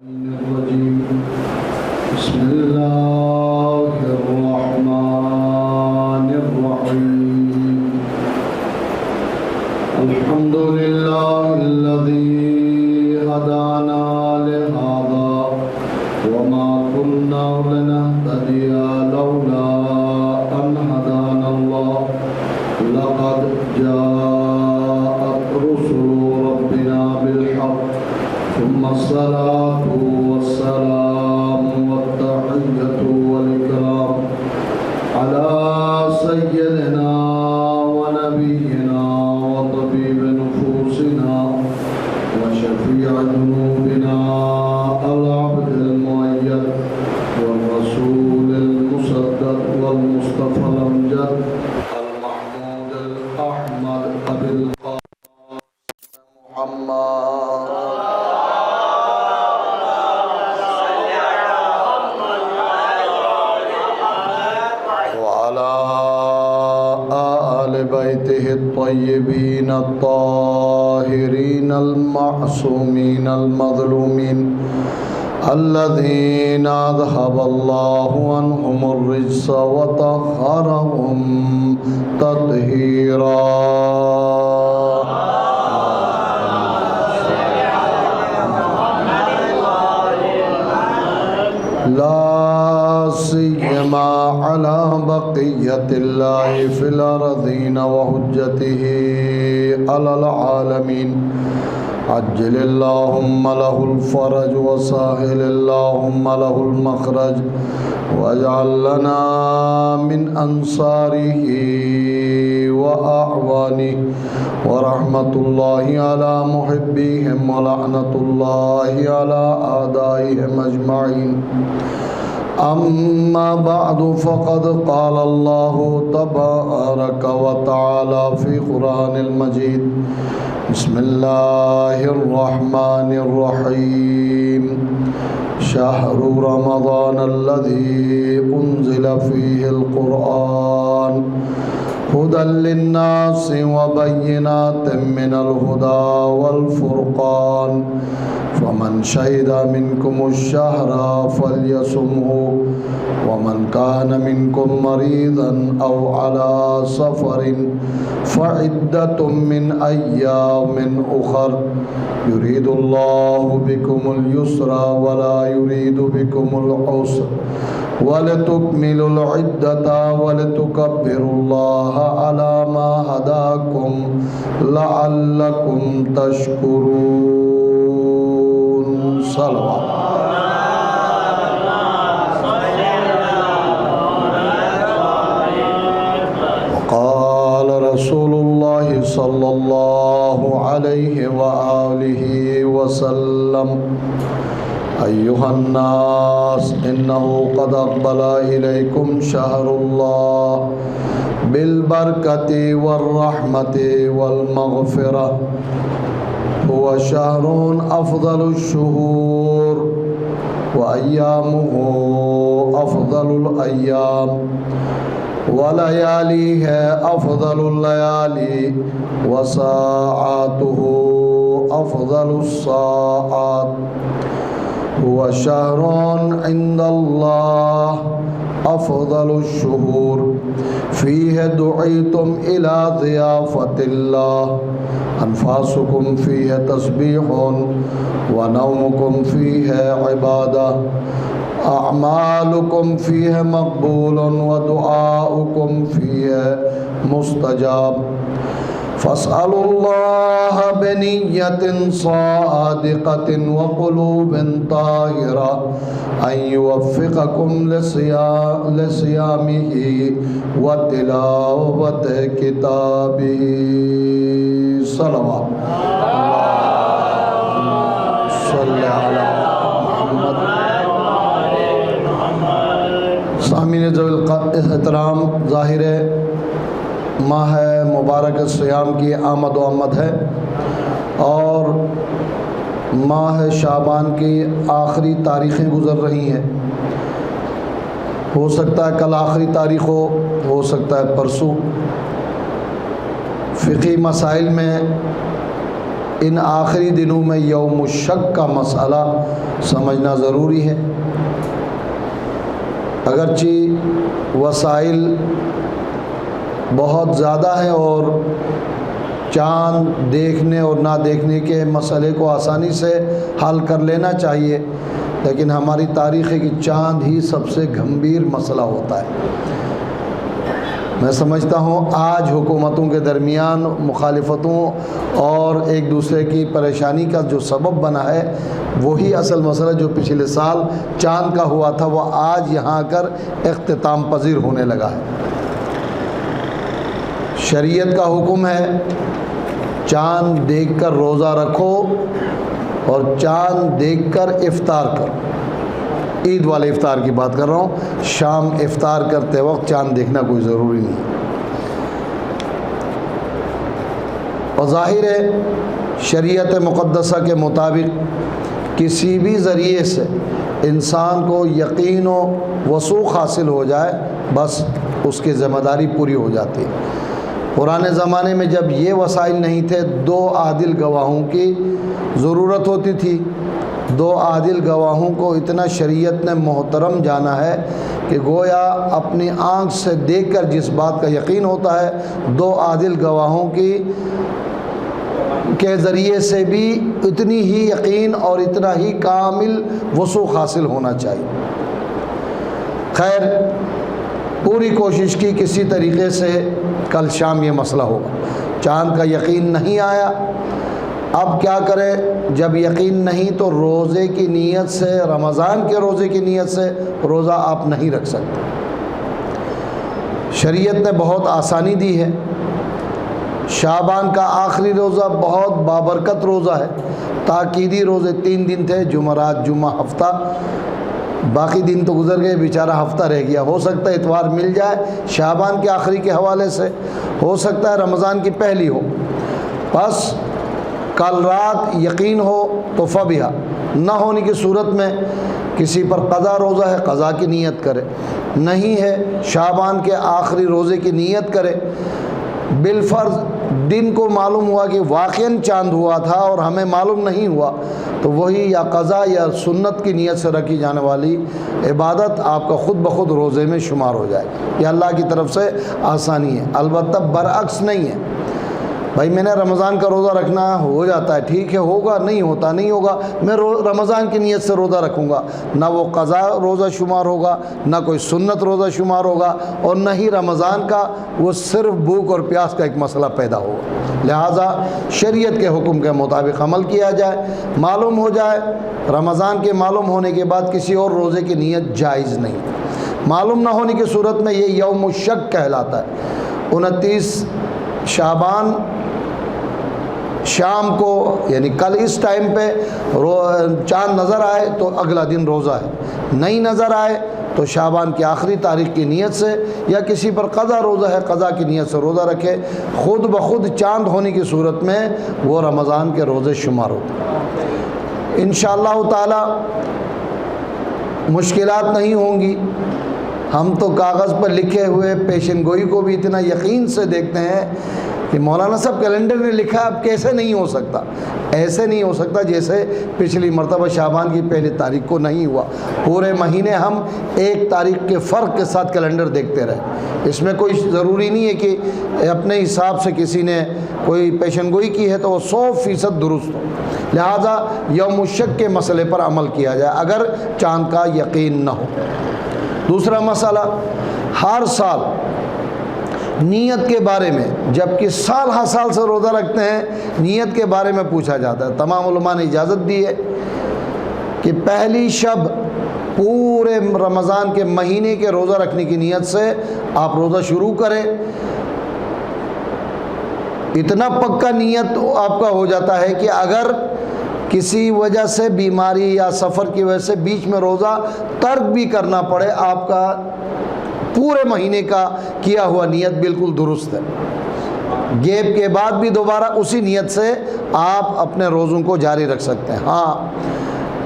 بسم الله الرحمن الرحيم الحمد لله الذي هدانا لهذا وما كنا لنهتدي لولا أن هدانا الله لقد جاءت رسل ربنا بالحق ثم الصلاة والسلام والتحية والإكرام على سيدنا ونبينا وطبيب نفوسنا وشفيع ذنوبنا العبد المؤيد والرسول المصدق والمصطفى الأمجد المحمود الأحمد أبي القاسم محمد بيته الطيبين الطاهرين المعصومين المظلومين الذين أذهب الله عنهم الرجس وطهرهم تطهيرا لا سيما على بقية الله في الأرضين وحجته على العالمين عجل اللهم له الفرج وسهل اللهم له المخرج واجعل لنا من أنصاره وأعوانه ورحمة الله على محبيهم ولعنة الله على أعدائهم أجمعين أما بعد فقد قال الله تبارك وتعالى في قرآن المجيد بسم الله الرحمن الرحيم شهر رمضان الذي أنزل فيه القرآن هدى للناس وبينات من الهدى والفرقان فمن شهد منكم الشهر فليصمه ومن كان منكم مريضا أو على سفر فعدة من أيام أخر يريد الله بكم اليسر ولا يريد بكم العسر ولتكملوا العدة ولتكبروا الله على ما هداكم لعلكم تشكرون صلوات وقال رسول الله صلى الله عليه وآله وسلم أيها الناس إنه قد أقبل إليكم شهر الله بالبركة والرحمة والمغفرة هو شهر أفضل الشهور وأيامه أفضل الأيام ولياليه أفضل الليالي وساعاته أفضل الساعات هو شهر عند الله أفضل الشهور فيه دعيتم إلى ضيافة الله أنفاسكم فيه تسبيح ونومكم فيه عبادة أعمالكم فيه مقبول ودعاؤكم فيه مستجاب فاسألوا الله بنية صادقة وقلوب طاهرة أن يوفقكم لصيامه وتلاوة كتابه صلوات صل على محمد. سامعین ذوی الاحترام، ظاہر ماہ مبارک سیام کی آمد و آمد ہے اور ماہ شعبان کی آخری تاریخیں گزر رہی ہیں. ہو سکتا ہے کل آخری تاریخ ہو سکتا ہے پرسوں. فقہی مسائل میں ان آخری دنوں میں یوم الشک کا مسئلہ سمجھنا ضروری ہے۔ اگرچہ وسائل بہت زیادہ ہیں اور چاند دیکھنے اور نہ دیکھنے کے مسئلے کو آسانی سے حل کر لینا چاہیے، لیکن ہماری تاریخ ہے کہ چاند ہی سب سے گھمبیر مسئلہ ہوتا ہے۔ میں سمجھتا ہوں آج حکومتوں کے درمیان مخالفتوں اور ایک دوسرے کی پریشانی کا جو سبب بنا ہے وہی اصل مسئلہ جو پچھلے سال چاند کا ہوا تھا وہ آج یہاں کر اختتام پذیر ہونے لگا ہے۔ شریعت کا حکم ہے چاند دیکھ کر روزہ رکھو اور چاند دیکھ کر افطار کرو۔ عید والے افطار کی بات کر رہا ہوں، شام افطار کرتے وقت چاند دیکھنا کوئی ضروری نہیں۔ اور ظاہر ہے شریعت مقدسہ کے مطابق کسی بھی ذریعے سے انسان کو یقین و وثوق حاصل ہو جائے بس اس کی ذمہ داری پوری ہو جاتی ہے۔ پرانے زمانے میں جب یہ وسائل نہیں تھے 2 عادل گواہوں کی ضرورت ہوتی تھی۔ 2 عادل گواہوں کو اتنا شریعت نے محترم جانا ہے کہ گویا اپنی آنکھ سے دیکھ کر جس بات کا یقین ہوتا ہے 2 عادل گواہوں کے ذریعے سے بھی اتنی ہی یقین اور اتنا ہی کامل وثوق حاصل ہونا چاہیے۔ خیر پوری کوشش کی کسی طریقے سے کل شام یہ مسئلہ ہوگا۔ چاند کا یقین نہیں آیا، اب کیا کرے؟ جب یقین نہیں تو روزے کی نیت سے، رمضان کے روزے کی نیت سے روزہ آپ نہیں رکھ سکتے۔ شریعت نے بہت آسانی دی ہے۔ شعبان کا آخری روزہ بہت بابرکت روزہ ہے۔ تاکیدی روزے 3 دن تھے، جمعرات، جمعہ، ہفتہ، باقی دن تو گزر گئے، بیچارہ ہفتہ رہ گیا۔ ہو سکتا ہے اتوار مل جائے شعبان کے آخری کے حوالے سے، ہو سکتا ہے رمضان کی پہلی ہو۔ بس کل رات یقین ہو تو فبیہا، نہ ہونے کی صورت میں کسی پر قضا روزہ ہے قضا کی نیت کرے، نہیں ہے شعبان کے آخری روزے کی نیت کرے۔ بالفرض دن کو معلوم ہوا کہ واقعاً چاند ہوا تھا اور ہمیں معلوم نہیں ہوا تو وہی یا قضا یا سنت کی نیت سے رکھی جانے والی عبادت آپ کا خود بخود روزے میں شمار ہو جائے۔ یہ اللہ کی طرف سے آسانی ہے، البتہ برعکس نہیں ہے۔ بھائی میں نے رمضان کا روزہ رکھنا ہو جاتا ہے، ٹھیک ہے، ہوگا، نہیں ہوتا نہیں ہوگا، میں رمضان کی نیت سے روزہ رکھوں گا، نہ وہ قضا روزہ شمار ہوگا، نہ کوئی سنت روزہ شمار ہوگا، اور نہ ہی رمضان کا وہ صرف بھوک اور پیاس کا ایک مسئلہ پیدا ہوگا۔ لہٰذا شریعت کے حکم کے مطابق عمل کیا جائے۔ معلوم ہو جائے رمضان کے معلوم ہونے کے بعد کسی اور روزے کی نیت جائز نہیں۔ معلوم نہ ہونے کی صورت میں یہ یوم الشک کہلاتا ہے۔ 29 شعبان شام کو یعنی کل اس ٹائم پہ چاند نظر آئے تو اگلا دن روزہ ہے، نہیں نظر آئے تو شعبان کی آخری تاریخ کی نیت سے، یا کسی پر قضا روزہ ہے قضا کی نیت سے روزہ رکھے۔ خود بخود چاند ہونے کی صورت میں وہ رمضان کے روزے شمار ہوتے ہیں۔ انشاءاللہ تعالی مشکلات نہیں ہوں گی۔ ہم تو کاغذ پر لکھے ہوئے پیشن گوئی کو بھی اتنا یقین سے دیکھتے ہیں کہ مولانا صاحب کیلنڈر نے لکھا، اب کیسے نہیں ہو سکتا؟ ایسے نہیں ہو سکتا جیسے پچھلی مرتبہ شعبان کی پہلی تاریخ کو نہیں ہوا۔ پورے مہینے ہم 1 تاریخ کے فرق کے ساتھ کیلنڈر دیکھتے رہے۔ اس میں کوئی ضروری نہیں ہے کہ اپنے حساب سے کسی نے کوئی پیشن گوئی کی ہے تو وہ 100% درست ہو۔ لہٰذا یوم الشک کے مسئلے پر عمل کیا جائے اگر چاند کا یقین نہ ہو۔ دوسرا مسئلہ، ہر سال نیت کے بارے میں، جبکہ سال ہر سال سے روزہ رکھتے ہیں، نیت کے بارے میں پوچھا جاتا ہے۔ تمام علماء نے اجازت دی ہے کہ پہلی شب پورے رمضان کے مہینے کے روزہ رکھنے کی نیت سے آپ روزہ شروع کریں۔ اتنا پکا نیت آپ کا ہو جاتا ہے کہ اگر کسی وجہ سے بیماری یا سفر کی وجہ سے بیچ میں روزہ ترک بھی کرنا پڑے، آپ کا پورے مہینے کا کیا ہوا نیت بالکل درست ہے۔ گیپ کے بعد بھی دوبارہ اسی نیت سے آپ اپنے روزوں کو جاری رکھ سکتے ہیں۔ ہاں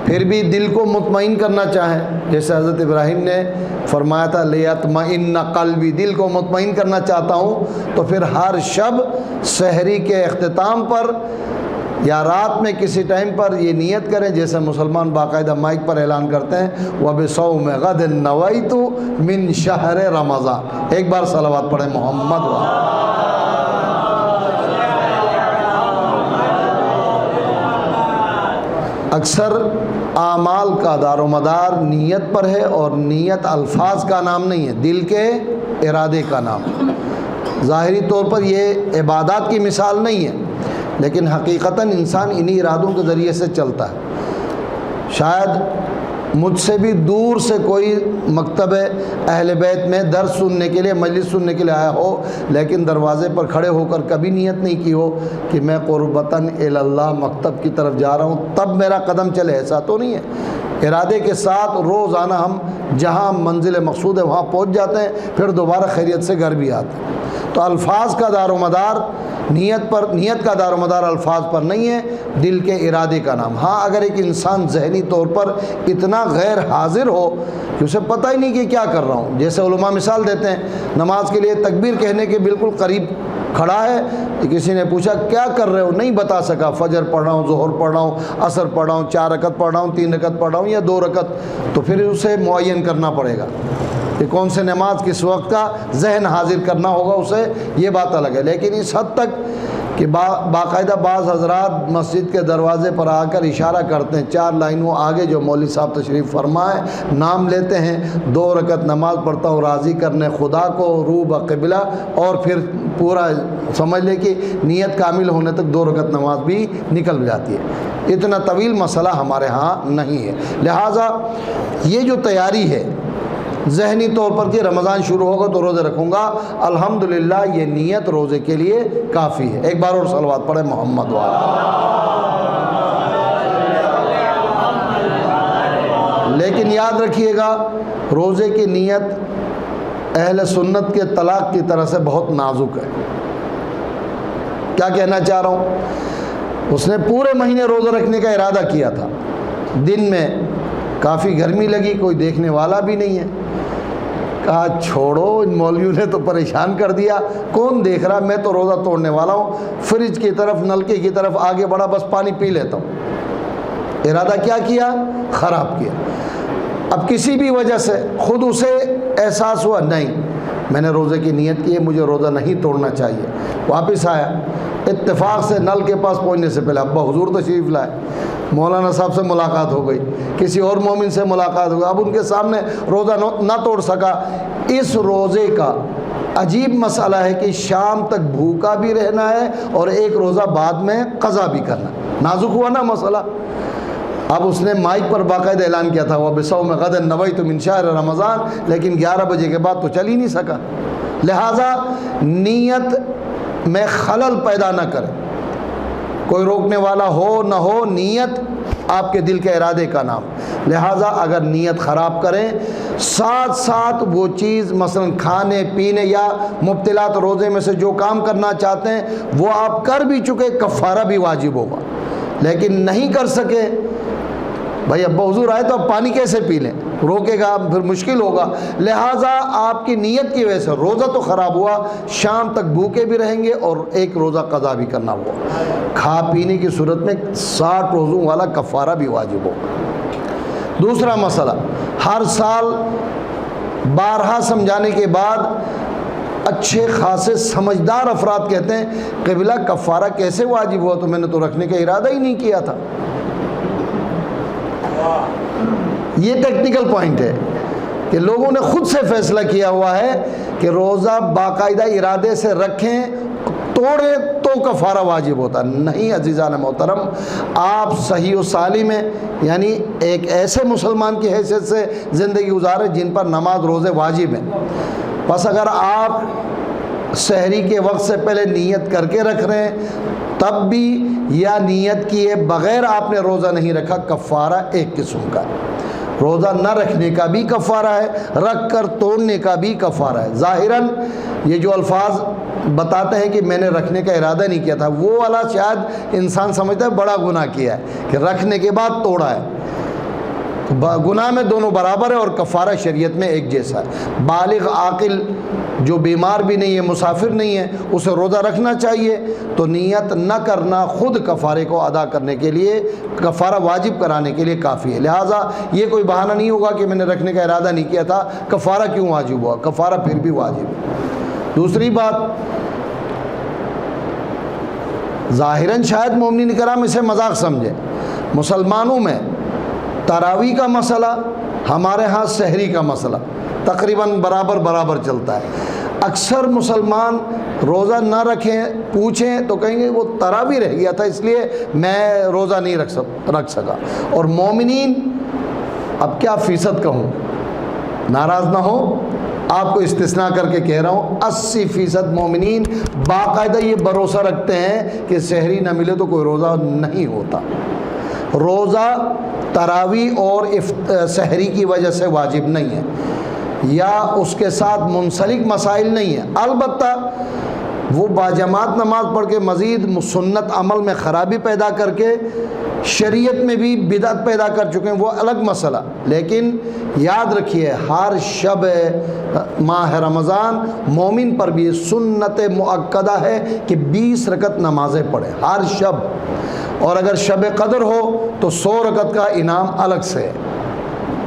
پھر بھی دل کو مطمئن کرنا چاہیں، جیسے حضرت ابراہیم نے فرمایا تھا لیطمئن قلبی، دل کو مطمئن کرنا چاہتا ہوں، تو پھر ہر شب سحری کے اختتام پر یا رات میں کسی ٹائم پر یہ نیت کریں، جیسے مسلمان باقاعدہ مائک پر اعلان کرتے ہیں وَبِصَوْمِ غَدٍ نَوَيْتُ مِنْ شَهْرِ رَمَضَانَ، ایک بار صلوات پڑھیں محمد اکثر اعمال کا دار و مدار نیت پر ہے، اور نیت الفاظ کا نام نہیں ہے، دل کے ارادے کا نام ہے۔ ظاہری طور پر یہ عبادات کی مثال نہیں ہے، لیکن حقیقتاً انسان انہی ارادوں کے ذریعے سے چلتا ہے۔ شاید مجھ سے بھی دور سے کوئی مکتب اہل بیت میں درس سننے کے لیے، مجلس سننے کے لیے آیا ہو، لیکن دروازے پر کھڑے ہو کر کبھی نیت نہیں کی ہو کہ میں قربتاً اللہ مکتب کی طرف جا رہا ہوں، تب میرا قدم چلے، ایسا تو نہیں ہے۔ ارادے کے ساتھ روزانہ ہم جہاں منزل مقصود ہے وہاں پہنچ جاتے ہیں، پھر دوبارہ خیریت سے گھر بھی آتے ہیں۔ تو الفاظ کا دار و مدار نیت کا دار و مدار الفاظ پر نہیں ہے، دل کے ارادے کا نام۔ ہاں اگر ایک انسان ذہنی طور پر اتنا غیر حاضر ہو کہ اسے پتہ ہی نہیں کہ کیا کر رہا ہوں، جیسے علماء مثال دیتے ہیں نماز کے لیے تکبیر کہنے کے بالکل قریب کھڑا ہے، کسی نے پوچھا کیا کر رہے ہو، نہیں بتا سکا، فجر پڑھ رہا ہوں، ظہر پڑھ رہا ہوں، عصر پڑھ رہا ہوں، 4 رکعت پڑھ رہا ہوں، 3 رکعت پڑھ رہا ہوں یا 2 رکعت، تو پھر اسے معین کرنا پڑے گا کہ کون سے نماز کس وقت کا ذہن حاضر کرنا ہوگا اسے، یہ بات الگ ہے۔ لیکن اس حد تک کہ باقاعدہ بعض حضرات مسجد کے دروازے پر آ کر اشارہ کرتے ہیں، 4 لائنوں آگے جو مولوی صاحب تشریف فرمائے نام لیتے ہیں، 2 رکعت نماز پڑھتا ہوں راضی کرنے خدا کو، روح بقبلہ، اور پھر پورا سمجھ لے کہ نیت کامل ہونے تک 2 رکعت نماز بھی نکل جاتی ہے۔ اتنا طویل مسئلہ ہمارے ہاں نہیں ہے۔ لہٰذا یہ جو تیاری ہے ذہنی طور پر کہ رمضان شروع ہوگا تو روزے رکھوں گا، الحمدللہ یہ نیت روزے کے لیے کافی ہے۔ ایک بار اور صلوات پڑھیں محمد والا۔ لیکن یاد رکھیے گا روزے کی نیت اہل سنت کے طلاق کی طرح سے بہت نازک ہے۔ کیا کہنا چاہ رہا ہوں، اس نے پورے مہینے روزہ رکھنے کا ارادہ کیا تھا، دن میں کافی گرمی لگی، کوئی دیکھنے والا بھی نہیں ہے، کہا چھوڑو ان مولویوں نے تو پریشان کر دیا، کون دیکھ رہا، میں تو روزہ توڑنے والا ہوں، فریج کی طرف نلکے کی طرف آگے بڑھا، بس پانی پی لیتا ہوں۔ ارادہ کیا کیا؟ خراب کیا۔ اب کسی بھی وجہ سے خود اسے احساس ہوا نہیں میں نے روزے کی نیت کی ہے، مجھے روزہ نہیں توڑنا چاہیے، واپس آیا، اتفاق سے نل کے پاس پہنچنے سے پہلے ابا حضور تشریف لائے، مولانا صاحب سے ملاقات ہو گئی، کسی اور مومن سے ملاقات ہو گئی، اب ان کے سامنے روزہ نہ توڑ سکا۔ اس روزے کا عجیب مسئلہ ہے کہ شام تک بھوکا بھی رہنا ہے اور ایک روزہ بعد میں قضا بھی کرنا، نازک ہوا نا مسئلہ۔ اب اس نے مائک پر باقاعدہ اعلان کیا تھا وَبِصَوْمِ غَدٍ نَوَيْتُ مِنْ شَهْرِ رَمَضَانَ، لیکن 11 بجے کے بعد تو چل ہی نہیں سکا۔ لہٰذا نیت میں خلل پیدا نہ کرے، کوئی روکنے والا ہو نہ ہو، نیت آپ کے دل کے ارادے کا نام۔ لہٰذا اگر نیت خراب کریں، ساتھ ساتھ وہ چیز مثلا کھانے پینے یا مبتلات روزے میں سے جو کام کرنا چاہتے ہیں وہ آپ کر بھی چکے، کفارہ بھی واجب ہوگا، لیکن نہیں کر سکے، بھائی ابا حضور آئے تو اب پانی کیسے پی لیں، روکے گا پھر مشکل ہوگا۔ لہٰذا آپ کی نیت کی وجہ سے روزہ تو خراب ہوا، شام تک بھوکے بھی رہیں گے اور ایک روزہ قضا بھی کرنا ہوا، کھا پینے کی صورت میں 60 روزوں والا کفارہ بھی واجب ہوگا۔ دوسرا مسئلہ، ہر سال بارہا سمجھانے کے بعد اچھے خاصے سمجھدار افراد کہتے ہیں قبلہ کفارہ کیسے واجب ہوا، تو میں نے تو رکھنے کا ارادہ ہی نہیں کیا تھا۔ یہ ٹیکنیکل پوائنٹ ہے کہ لوگوں نے خود سے فیصلہ کیا ہوا ہے کہ روزہ باقاعدہ ارادے سے رکھیں، توڑے تو کفارہ واجب ہوتا نہیں۔ عزیزان محترم، آپ صحیح و سالم ہیں، یعنی ایک ایسے مسلمان کی حیثیت سے زندگی گزارے جن پر نماز روزے واجب ہیں، بس اگر آپ سحری کے وقت سے پہلے نیت کر کے رکھ رہے ہیں تب بھی، یا نیت کیے بغیر آپ نے روزہ نہیں رکھا، کفارہ ایک قسم کا ہے۔ روزہ نہ رکھنے کا بھی کفارہ ہے، رکھ کر توڑنے کا بھی کفارہ ہے۔ ظاہراً یہ جو الفاظ بتاتے ہیں کہ میں نے رکھنے کا ارادہ نہیں کیا تھا، وہ والا شاید انسان سمجھتا ہے بڑا گناہ کیا ہے کہ رکھنے کے بعد توڑا ہے۔ گناہ میں دونوں برابر ہے اور کفارہ شریعت میں ایک جیسا ہے۔ بالغ عاقل جو بیمار بھی نہیں ہے، مسافر نہیں ہے، اسے روزہ رکھنا چاہیے، تو نیت نہ کرنا خود کفارے کو ادا کرنے کے لیے، کفارہ واجب کرانے کے لیے کافی ہے۔ لہٰذا یہ کوئی بہانہ نہیں ہوگا کہ میں نے رکھنے کا ارادہ نہیں کیا تھا، کفارہ کیوں واجب ہوا؟ کفارہ پھر بھی واجب ہے۔ دوسری بات، ظاہراً شاید مومنین کرام اسے مذاق سمجھیں، مسلمانوں میں تراویح کا مسئلہ، ہمارے ہاں سحری کا مسئلہ تقریباً برابر چلتا ہے۔ اکثر مسلمان روزہ نہ رکھیں، پوچھیں تو کہیں گے وہ تراویح رہ گیا تھا اس لیے میں روزہ نہیں رکھ سکا۔ اور مومنین، اب کیا فیصد کہوں، ناراض نہ ہو، آپ کو استثناء کر کے کہہ رہا ہوں، 80% مومنین باقاعدہ یہ بھروسہ رکھتے ہیں کہ سحری نہ ملے تو کوئی روزہ نہیں ہوتا۔ روزہ تراویح اور سحری کی وجہ سے واجب نہیں ہے، یا اس کے ساتھ منسلک مسائل نہیں ہیں۔ البتہ وہ باجماعت نماز پڑھ کے مزید سنت عمل میں خرابی پیدا کر کے شریعت میں بھی بدعت پیدا کر چکے ہیں، وہ الگ مسئلہ۔ لیکن یاد رکھیے، ہر شب ماہ رمضان مومن پر بھی سنت مؤکدہ ہے کہ 20 رکعت نمازیں پڑھیں ہر شب، اور اگر شب قدر ہو تو 100 رکعت کا انعام الگ سے ہے۔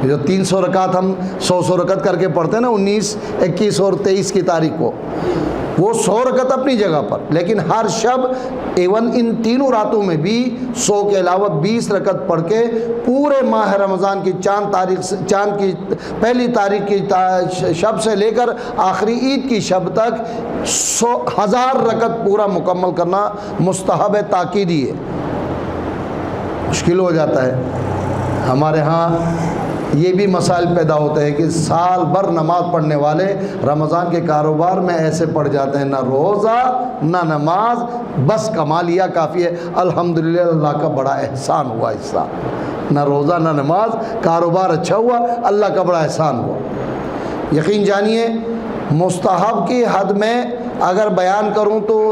جو 300 رکعت ہم 100 رکعت کر کے پڑھتے ہیں نا 19، 21 اور 23 کی تاریخ کو، وہ 100 رکعت اپنی جگہ پر، لیکن ہر شب ایون ان تینوں راتوں میں بھی 100 کے علاوہ 20 رکعت پڑھ کے پورے ماہ رمضان کی چاند کی پہلی تاریخ کی شب سے لے کر آخری عید کی شب تک 1000 رکعت پورا مکمل کرنا مستحب تاکیدی ہے۔ مشکل ہو جاتا ہے ہمارے ہاں، یہ بھی مسائل پیدا ہوتے ہیں کہ سال بھر نماز پڑھنے والے رمضان کے کاروبار میں ایسے پڑ جاتے ہیں، نہ روزہ نہ نماز، بس کما لیا کافی ہے۔ الحمدللہ، اللہ کا بڑا احسان ہوا اس سال، نہ روزہ نہ نماز، کاروبار اچھا ہوا، اللہ کا بڑا احسان ہوا۔ یقین جانیے، مستحب کی حد میں اگر بیان کروں تو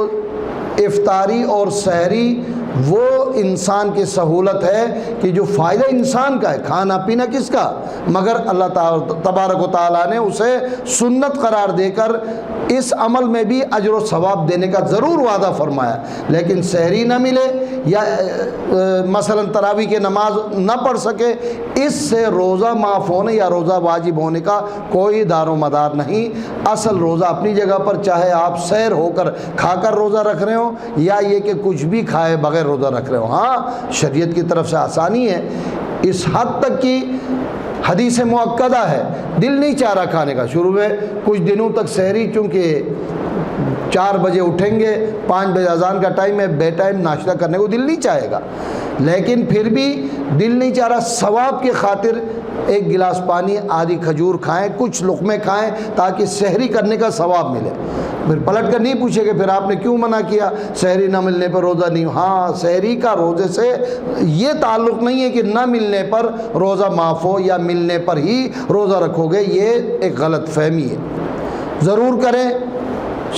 افطاری اور سحری وہ انسان کی سہولت ہے کہ جو فائدہ انسان کا ہے، کھانا پینا کس کا، مگر اللہ تعالیٰ تبارک و تعالیٰ نے اسے سنت قرار دے کر اس عمل میں بھی اجر و ثواب دینے کا ضرور وعدہ فرمایا۔ لیکن سحری نہ ملے یا مثلا تراویح کی نماز نہ پڑھ سکے، اس سے روزہ معاف ہونے یا روزہ واجب ہونے کا کوئی دار و مدار نہیں۔ اصل روزہ اپنی جگہ پر، چاہے آپ سیر ہو کر کھا کر روزہ رکھ رہے ہوں یا یہ کہ کچھ بھی کھائے بغیر روزہ رکھ رہے ہوں۔ ہاں، شریعت کی طرف سے آسانی ہے، اس حد تک کی حدیث مؤکدہ ہے، دل نہیں چاہ رہا کھانے کا، شروع میں کچھ دنوں تک سحری، چونکہ 4 بجے اٹھیں گے، 5 بجے اذان کا ٹائم ہے، بے ٹائم ناشتہ کرنے کو دل نہیں چاہے گا، لیکن پھر بھی دل نہیں چاہ رہا، ثواب کی خاطر 1 گلاس پانی، آدھی کھجور کھائیں، کچھ لقمے کھائیں تاکہ سحری کرنے کا ثواب ملے۔ پھر پلٹ کر نہیں پوچھے کہ پھر آپ نے کیوں منع کیا، سحری نہ ملنے پر روزہ نہیں۔ ہاں، سحری کا روزے سے یہ تعلق نہیں ہے کہ نہ ملنے پر روزہ معاف ہو یا ملنے پر ہی روزہ رکھو گے، یہ ایک غلط فہمی ہے۔ ضرور کریں،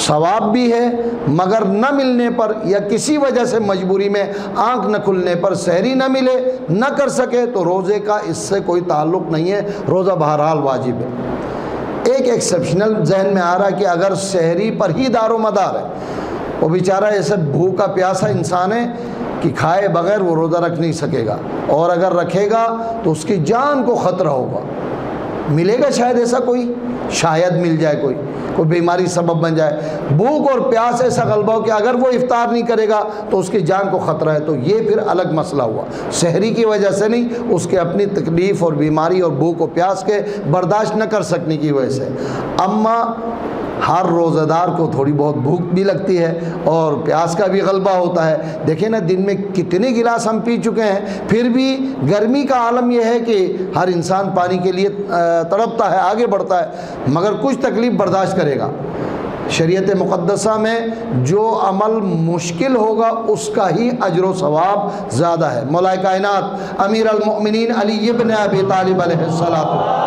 ثواب بھی ہے، مگر نہ ملنے پر یا کسی وجہ سے مجبوری میں آنکھ نہ کھلنے پر سحری نہ ملے، نہ کر سکے تو روزے کا اس سے کوئی تعلق نہیں ہے، روزہ بہرحال واجب ہے۔ ایک ایکسیپشنل ذہن میں آ رہا ہے کہ اگر سحری پر ہی دار و مدار ہے، وہ بیچارہ ایسے بھوکا پیاسا انسان ہے کہ کھائے بغیر وہ روزہ رکھ نہیں سکے گا، اور اگر رکھے گا تو اس کی جان کو خطرہ ہوگا، ملے گا شاید ایسا کوئی، شاید مل جائے کوئی بیماری سبب بن جائے، بھوک اور پیاس ایسا غلبہ ہو کہ اگر وہ افطار نہیں کرے گا تو اس کی جان کو خطرہ ہے، تو یہ پھر الگ مسئلہ ہوا، سحری کی وجہ سے نہیں، اس کے اپنی تکلیف اور بیماری اور بھوک و پیاس کے برداشت نہ کر سکنے کی وجہ سے۔ اما ہر روزہ دار کو تھوڑی بہت بھوک بھی لگتی ہے اور پیاس کا بھی غلبہ ہوتا ہے، دیکھیں نا دن میں کتنے گلاس ہم پی چکے ہیں، پھر بھی گرمی کا عالم یہ ہے کہ ہر انسان پانی کے لیے تڑپتا ہے، آگے بڑھتا ہے، مگر کچھ تکلیف برداشت کرے گا۔ شریعت مقدسہ میں جو عمل مشکل ہوگا اس کا ہی اجر و ثواب زیادہ ہے۔ مولا کائنات امیر المؤمنین علی ابن ابی طالب علیہ السلام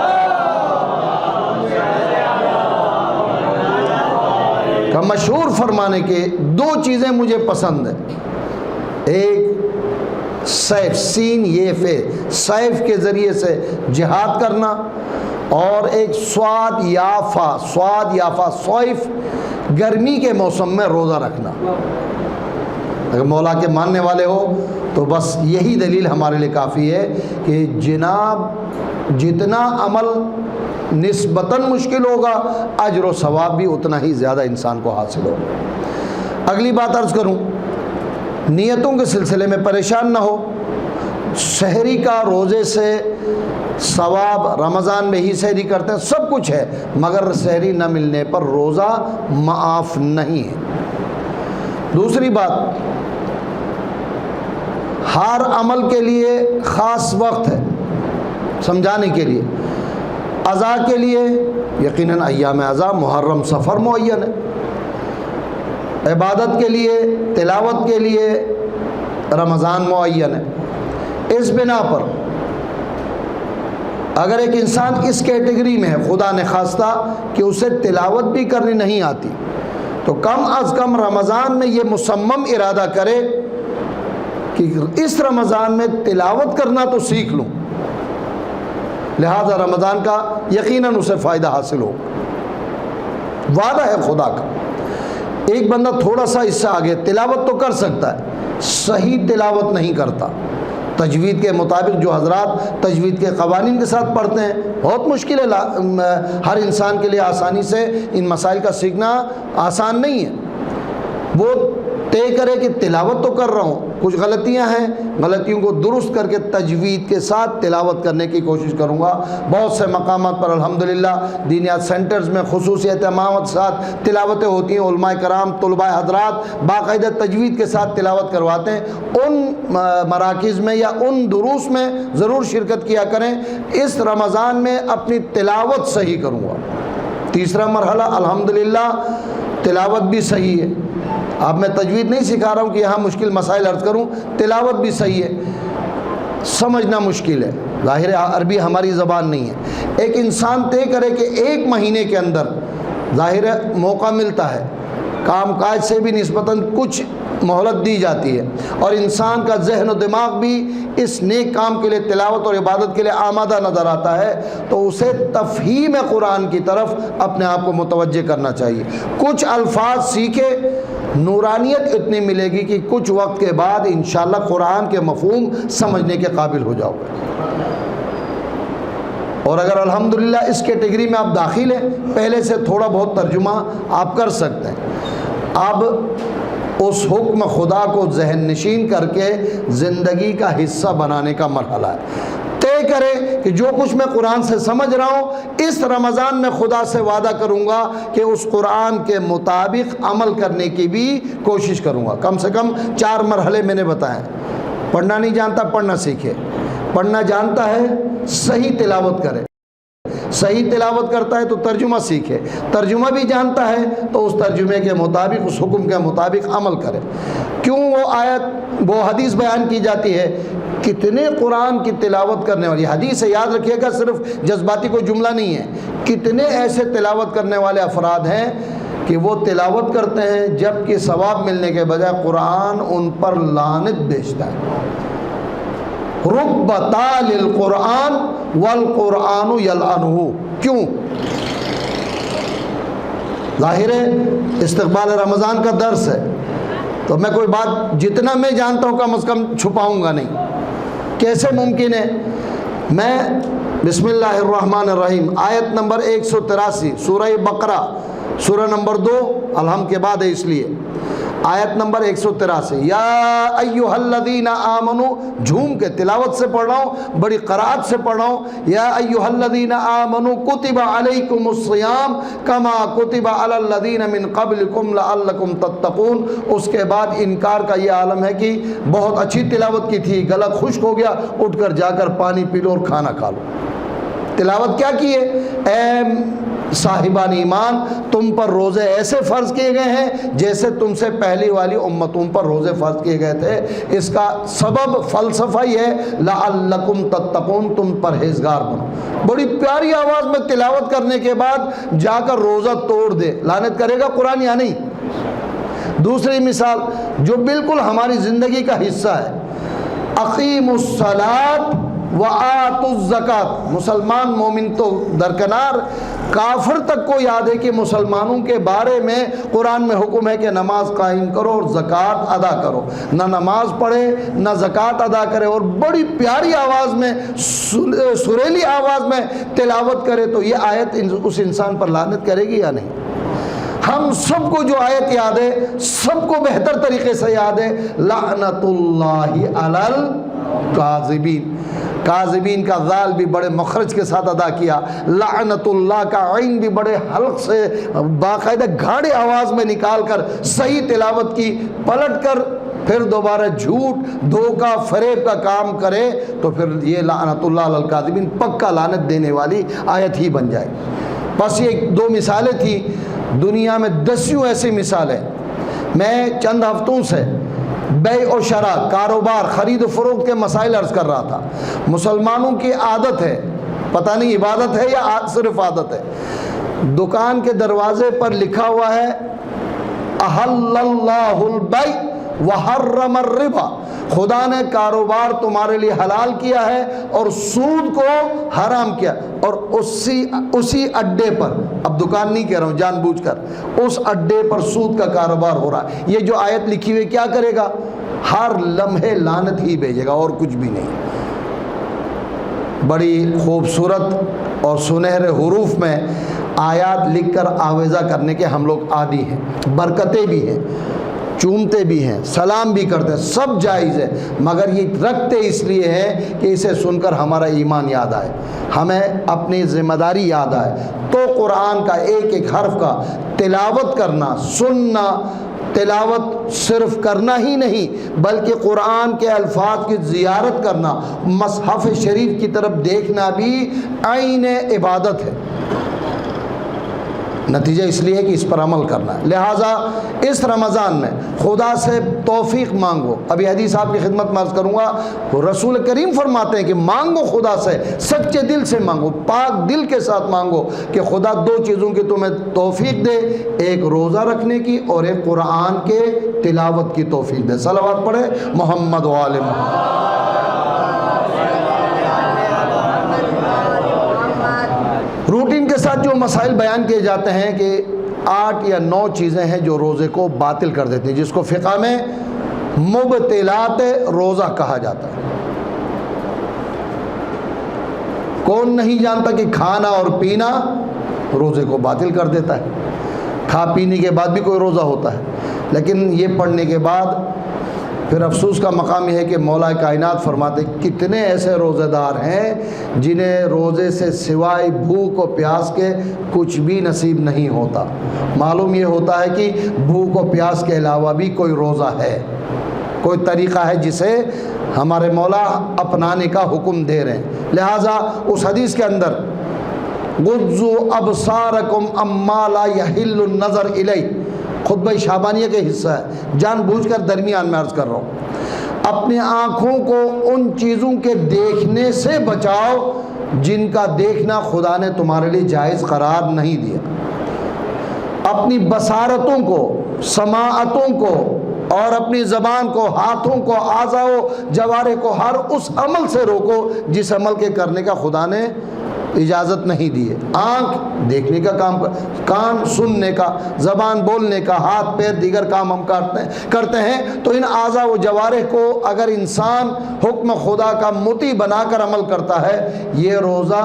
کا مشہور فرمانے کے 2 چیزیں مجھے پسند ہیں، ایک سیف، سین یہ فے، سیف کے ذریعے سے جہاد کرنا، اور ایک سواد یافا صیف گرمی کے موسم میں روزہ رکھنا۔ اگر مولا کے ماننے والے ہو تو بس یہی دلیل ہمارے لیے کافی ہے کہ جناب جتنا عمل نسبتاً مشکل ہوگا اجر و ثواب بھی اتنا ہی زیادہ انسان کو حاصل ہوگا۔ اگلی بات عرض کروں، نیتوں کے سلسلے میں پریشان نہ ہو۔ سحری کا روزے سے ثواب، رمضان میں ہی سحری کرتے ہیں، سب کچھ ہے، مگر سحری نہ ملنے پر روزہ معاف نہیں ہے۔ دوسری بات، ہر عمل کے لیے خاص وقت ہے سمجھانے کے لیے۔ عزا کے لیے یقیناً ایام عزا محرم سفر معین ہے، عبادت کے لیے تلاوت کے لیے رمضان معین ہے۔ اس بنا پر اگر ایک انسان اس کیٹیگری میں ہے، خدا نے خواستہ کہ اسے تلاوت بھی کرنی نہیں آتی، تو کم از کم رمضان میں یہ مصمم ارادہ کرے کہ اس رمضان میں تلاوت کرنا تو سیکھ لوں، لہذا رمضان کا یقیناً اسے فائدہ حاصل ہو۔ وعدہ ہے خدا کا۔ ایک بندہ تھوڑا سا اس سے آگے تلاوت تو کر سکتا ہے، صحیح تلاوت نہیں کرتا۔ تجوید کے مطابق جو حضرات تجوید کے قوانین کے ساتھ پڑھتے ہیں، بہت مشکل ہے، ہر انسان کے لیے آسانی سے ان مسائل کا سیکھنا آسان نہیں ہے۔ وہ طے کرے کہ تلاوت تو کر رہا ہوں، کچھ غلطیاں ہیں، غلطیوں کو درست کر کے تجوید کے ساتھ تلاوت کرنے کی کوشش کروں گا۔ بہت سے مقامات پر الحمدللہ دینیات سینٹرز میں خصوصی اہتمامات کے ساتھ تلاوتیں ہوتی ہیں، علماء کرام طلباء حضرات باقاعدہ تجوید کے ساتھ تلاوت کرواتے ہیں۔ ان مراکز میں یا ان دروس میں ضرور شرکت کیا کریں۔ اس رمضان میں اپنی تلاوت صحیح کروں گا۔ تیسرا مرحلہ الحمدللہ تلاوت بھی صحیح ہے۔ اب میں تجوید نہیں سکھا رہا ہوں کہ یہاں مشکل مسائل عرض کروں، تلاوت بھی صحیح ہے، سمجھنا مشکل ہے، ظاہر ہے عربی ہماری زبان نہیں ہے۔ ایک انسان طے کرے کہ ایک مہینے کے اندر ظاہر ہے موقع ملتا ہے، کام کاج سے بھی نسبتاً کچھ مہلت دی جاتی ہے، اور انسان کا ذہن و دماغ بھی اس نیک کام کے لیے تلاوت اور عبادت کے لیے آمادہ نظر آتا ہے، تو اسے تفہیم قرآن کی طرف اپنے آپ کو متوجہ کرنا چاہیے۔ کچھ الفاظ سیکھے، نورانیت اتنی ملے گی کہ کچھ وقت کے بعد انشاءاللہ قرآن کے مفہوم سمجھنے کے قابل ہو جاؤ گے۔ اور اگر الحمدللہ اس کیٹیگری میں آپ داخل ہیں، پہلے سے تھوڑا بہت ترجمہ آپ کر سکتے ہیں، اب اس حکم خدا کو ذہن نشین کر کے زندگی کا حصہ بنانے کا مرحلہ ہے۔ طے کرے کہ جو کچھ میں قرآن سے سمجھ رہا ہوں، اس رمضان میں خدا سے وعدہ کروں گا کہ اس قرآن کے مطابق عمل کرنے کی بھی کوشش کروں گا۔ کم سے کم 4 مرحلے میں نے بتائے۔ پڑھنا نہیں جانتا، پڑھنا سیکھے۔ پڑھنا جانتا ہے، صحیح تلاوت کرے۔ صحیح تلاوت کرتا ہے تو ترجمہ سیکھے۔ ترجمہ بھی جانتا ہے تو اس ترجمے کے مطابق، اس حکم کے مطابق عمل کرے۔ کیوں وہ آیت، وہ حدیث بیان کی جاتی ہے؟ کتنے قرآن کی تلاوت کرنے والی حدیث ہے، یاد رکھیے گا، صرف جذباتی کوئی جملہ نہیں ہے۔ کتنے ایسے تلاوت کرنے والے افراد ہیں کہ وہ تلاوت کرتے ہیں جبکہ ثواب ملنے کے بجائے قرآن ان پر لعنت بھیجتا ہے۔ رب تال القرآن والقرآن یلعنہ۔ کیوں؟ ظاہر ہے استقبال رمضان کا درس ہے، تو میں کوئی بات جتنا میں جانتا ہوں کم از کم چھپاؤں گا نہیں۔ کیسے ممکن ہے؟ میں بسم اللہ الرحمن الرحیم آیت نمبر 183 سورہ بقرہ، سورہ نمبر 2 الحمد کے بعد ہے، اس لیے آیت نمبر 183، یا ایھا الذین آمنوا، جھوم کے تلاوت سے پڑھ رہا ہوں، بڑی قرات سے پڑھ رہا ہوں، یا ایھا الذین آمنوا کتب علیکم الصیام کما کتب علی الذین من قبلکم لعلکم تتقون۔ اس کے بعد انکار کا یہ عالم ہے کہ بہت اچھی تلاوت کی تھی، گلا خشک ہو گیا، اٹھ کر جا کر پانی پی لو اور کھانا کھا لو۔ تلاوت کیا کی ہے؟ اے صاحبان ایمان، تم پر روزے ایسے فرض کیے گئے ہیں جیسے تم سے پہلی والی امتوں پر روزے فرض کیے گئے تھے۔ اس کا سبب فلسفہ ہی ہے لعلکم تتقون، تم پرہیزگار بنو۔ بڑی پیاری آواز میں تلاوت کرنے کے بعد جا کر روزہ توڑ دے، لعنت کرے گا قرآن یا نہیں؟ دوسری مثال جو بالکل ہماری زندگی کا حصہ ہے، اقیموا الصلاۃ وآتوا الزکات، مسلمان مومن تو درکنار، کافر تک کو یاد ہے کہ مسلمانوں کے بارے میں قرآن میں حکم ہے کہ نماز قائم کرو اور زکوٰۃ ادا کرو۔ نہ نماز پڑھے نہ زکوٰۃ ادا کرے اور بڑی پیاری آواز میں، سریلی آواز میں تلاوت کرے، تو یہ آیت اس انسان پر لعنت کرے گی یا نہیں؟ ہم سب کو جو آیت یاد ہے، سب کو بہتر طریقے سے یاد ہے، لعنت اللہ علی الکاذبین۔ کاذبین کا ذال بھی بڑے مخرج کے ساتھ ادا کیا، لعنت اللہ کا عین بھی بڑے حلق سے باقاعدہ گھاڑے آواز میں نکال کر صحیح تلاوت کی، پلٹ کر پھر دوبارہ جھوٹ، دھوکہ، فریب کا کام کرے تو پھر یہ لعنت اللہ علی الکاذبین پکا لعنت دینے والی آیت ہی بن جائے۔ بس یہ دو مثالیں تھیں، دنیا میں دسیوں ایسی مثالیں۔ میں چند ہفتوں سے بیع و شراء، کاروبار، خرید و فروخت کے مسائل عرض کر رہا تھا۔ مسلمانوں کی عادت ہے، پتہ نہیں عبادت ہے یا صرف عادت ہے، دکان کے دروازے پر لکھا ہوا ہے احل اللہ البیع وحرم الربا، خدا نے کاروبار تمہارے لیے حلال کیا ہے اور سود کو حرام کیا، اور اسی اڈے پر، اب دکان نہیں کہہ رہا ہوں جان بوجھ کر، اس اڈے پر سود کا کاروبار ہو رہا ہے۔ یہ جو آیت لکھی ہوئی کیا کرے گا؟ ہر لمحے لعنت ہی بھیجے گا اور کچھ بھی نہیں۔ بڑی خوبصورت اور سنہرے حروف میں آیات لکھ کر آویزہ کرنے کے ہم لوگ عادی ہیں، برکتیں بھی ہیں، چومتے بھی ہیں، سلام بھی کرتے ہیں، سب جائز ہے، مگر یہ رکھتے اس لیے ہیں کہ اسے سن کر ہمارا ایمان یاد آئے، ہمیں اپنی ذمہ داری یاد آئے۔ تو قرآن کا ایک ایک حرف کا تلاوت کرنا، سننا، تلاوت صرف کرنا ہی نہیں بلکہ قرآن کے الفاظ کی زیارت کرنا، مصحف شریف کی طرف دیکھنا بھی عین عبادت ہے۔ نتیجہ اس لیے کہ اس پر عمل کرنا ہے۔ لہٰذا اس رمضان میں خدا سے توفیق مانگو۔ ابھی حدیث آپ کی خدمت میں عرض کروں گا، رسول کریم فرماتے ہیں کہ مانگو خدا سے، سچے دل سے مانگو، پاک دل کے ساتھ مانگو کہ خدا دو چیزوں کی تمہیں توفیق دے، ایک روزہ رکھنے کی اور ایک قرآن کے تلاوت کی توفیق دے۔ صلوات پڑھے محمد و آل محمد۔ روٹین کے ساتھ جو مسائل بیان کیے جاتے ہیں کہ 8 یا 9 چیزیں ہیں جو روزے کو باطل کر دیتی ہیں، جس کو فقہ میں مبطلات روزہ کہا جاتا ہے۔ کون نہیں جانتا کہ کھانا اور پینا روزے کو باطل کر دیتا ہے؟ کھا پینے کے بعد بھی کوئی روزہ ہوتا ہے، لیکن یہ پڑھنے کے بعد پھر افسوس کا مقام یہ ہے کہ مولا کائنات فرماتے کتنے ایسے روزے دار ہیں جنہیں روزے سے سوائے بھوک و پیاس کے کچھ بھی نصیب نہیں ہوتا۔ معلوم یہ ہوتا ہے کہ بھوک و پیاس کے علاوہ بھی کوئی روزہ ہے، کوئی طریقہ ہے جسے ہمارے مولا اپنانے کا حکم دے رہے ہیں۔ لہٰذا اس حدیث کے اندر غضوا ابصارکم اما لا یحل النظر الیہ، خطبہ شعبانیہ کے حصہ ہے، جان بوجھ کر درمیان میں عرض کر رہا ہوں، اپنی آنکھوں کو ان چیزوں کے دیکھنے سے بچاؤ جن کا دیکھنا خدا نے تمہارے لیے جائز قرار نہیں دیا۔ اپنی بصارتوں کو، سماعتوں کو اور اپنی زبان کو، ہاتھوں کو، اعضاء و جوارح کو ہر اس عمل سے روکو جس عمل کے کرنے کا خدا نے اجازت نہیں دی ہے۔ آنکھ دیکھنے کا کام، کان سننے کا، زبان بولنے کا، ہاتھ پیر دیگر کام ہم کرتے ہیں، تو ان اعضاء و جوارح کو اگر انسان حکم خدا کا مطیع بنا کر عمل کرتا ہے، یہ روزہ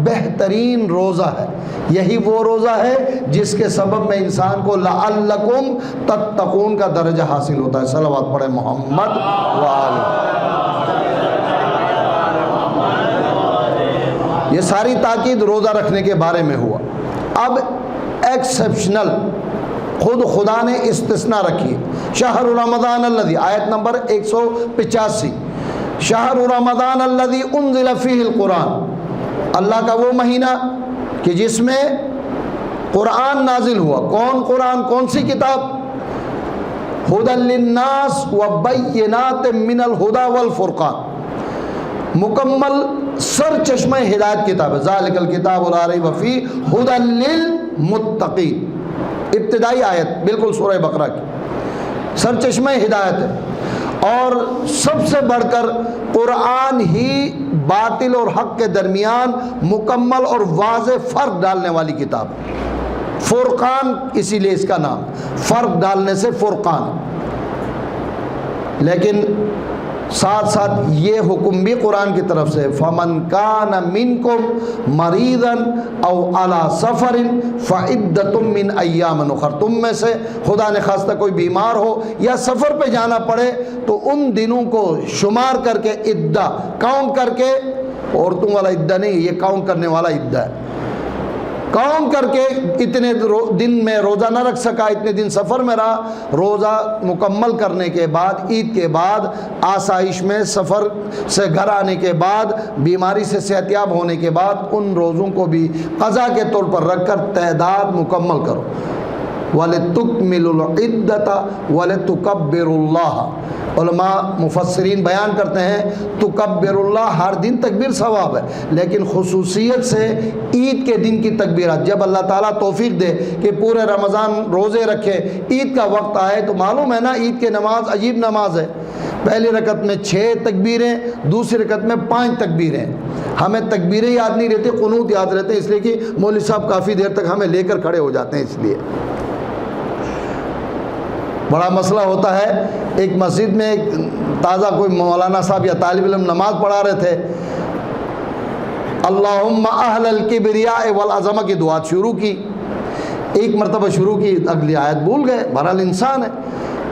بہترین روزہ ہے۔ یہی وہ روزہ ہے جس کے سبب میں انسان کو لعلکم تتقون کا درجہ حاصل ہوتا ہے۔ صلوات پڑھے محمد و آلہ۔ یہ ساری تاکید روزہ رکھنے کے بارے میں ہوا۔ اب ایکسیپشنل خود خدا نے استثناء رکھی، شہر رمضان الذی، آیت نمبر 185، شہر رمضان الذی انزل فیہ القرآن، اللہ کا وہ مہینہ کہ جس میں قرآن نازل ہوا۔ کون قرآن؟ کون سی کتاب؟ ھدی للناس وبینات من الھدی والفرقان، مکمل سر چشمہ ہدایت کتاب ہے۔ ذالک الکتاب لا ریب فیہ ھدی للمتقین، ابتدائی آیت بالکل سورہ بقرہ کی، سر چشمہ ہدایت ہے۔ اور سب سے بڑھ کر قرآن ہی باطل اور حق کے درمیان مکمل اور واضح فرق ڈالنے والی کتاب ہے۔ فرقان اسی لیے اس کا نام، فرق ڈالنے سے فرقان۔ لیکن ساتھ ساتھ یہ حکم بھی قرآن کی طرف سے، فَمَنْ كَانَ مِنْكُمْ مَرِيضًا أَوْ عَلَى سَفَرٍ فَعِدَّةٌ مِّنْ أَيَّامٍ أُخَرَ، تم میں سے خدا نے خواستہ کوئی بیمار ہو یا سفر پہ جانا پڑے تو ان دنوں کو شمار کر کے، عدہ کاؤنٹ کر کے، عورتوں والا عدہ نہیں، یہ کاؤنٹ کرنے والا عدہ ہے، کاؤنٹ کر کے اتنے دن میں روزہ نہ رکھ سکا، اتنے دن سفر میں رہا، روزہ مکمل کرنے کے بعد، عید کے بعد، آسائش میں سفر سے گھر آنے کے بعد، بیماری سے صحت یاب ہونے کے بعد، ان روزوں کو بھی قضا کے طور پر رکھ کر تعداد مکمل کرو۔ وَلِتُكْمِلُوا الْعِدَّةَ وَلِتُكَبِّرُوا اللَّهَ، علماء مفسرین بیان کرتے ہیں تکبر اللہ، ہر دن تکبیر ثواب ہے، لیکن خصوصیت سے عید کے دن کی تکبیرات، جب اللہ تعالیٰ توفیق دے کہ پورے رمضان روزے رکھے، عید کا وقت آئے، تو معلوم ہے نا عید کی نماز عجیب نماز ہے، پہلی رکعت میں 6 تکبیریں، دوسری رکعت میں 5 تکبیریں، ہمیں تکبیریں یاد نہیں رہتی، قنوت یاد رہتے ہیں، اس لیے کہ مولوی صاحب کافی دیر تک ہمیں لے کر کھڑے ہو جاتے ہیں، اس لیے بڑا مسئلہ ہوتا ہے۔ ایک مسجد میں ایک تازہ کوئی مولانا صاحب یا طالب علم نماز پڑھا رہے تھے، اللہم اہل الکبریاء والعظمہ کی دعا شروع کی، ایک مرتبہ شروع کی، اگلی آیت بھول گئے، بہرحال انسان ہے،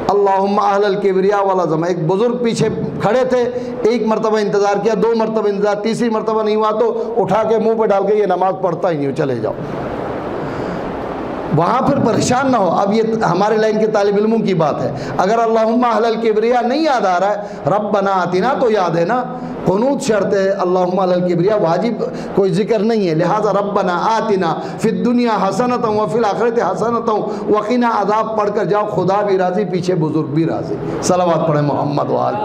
اللہم اہل الکبریاء والعظمہ، ایک بزرگ پیچھے کھڑے تھے، ایک مرتبہ انتظار کیا، 2 مرتبہ انتظار، تیسری مرتبہ نہیں ہوا تو اٹھا کے منہ پہ ڈال کے یہ نماز پڑھتا ہی نہیں ہو، چلے جاؤ، وہاں پھر پریشان نہ ہو۔ اب یہ ہمارے لائن کے طالب علموں کی بات ہے، اگر اللہم اہل الکبریاء نہیں یاد آ رہا ہے، ربنا آتنا تو یاد ہے نا، قنوت شرط ہے، اللہم اہل الکبریاء واجب کوئی ذکر نہیں ہے، لہٰذا ربنا آتنا فی الدنیا حسنۃ وفی الآخرۃ حسنۃ وقنا عذاب پڑھ کر جاؤ، خدا بھی راضی، پیچھے بزرگ بھی راضی۔ صلوات پڑھیں محمد وآل۔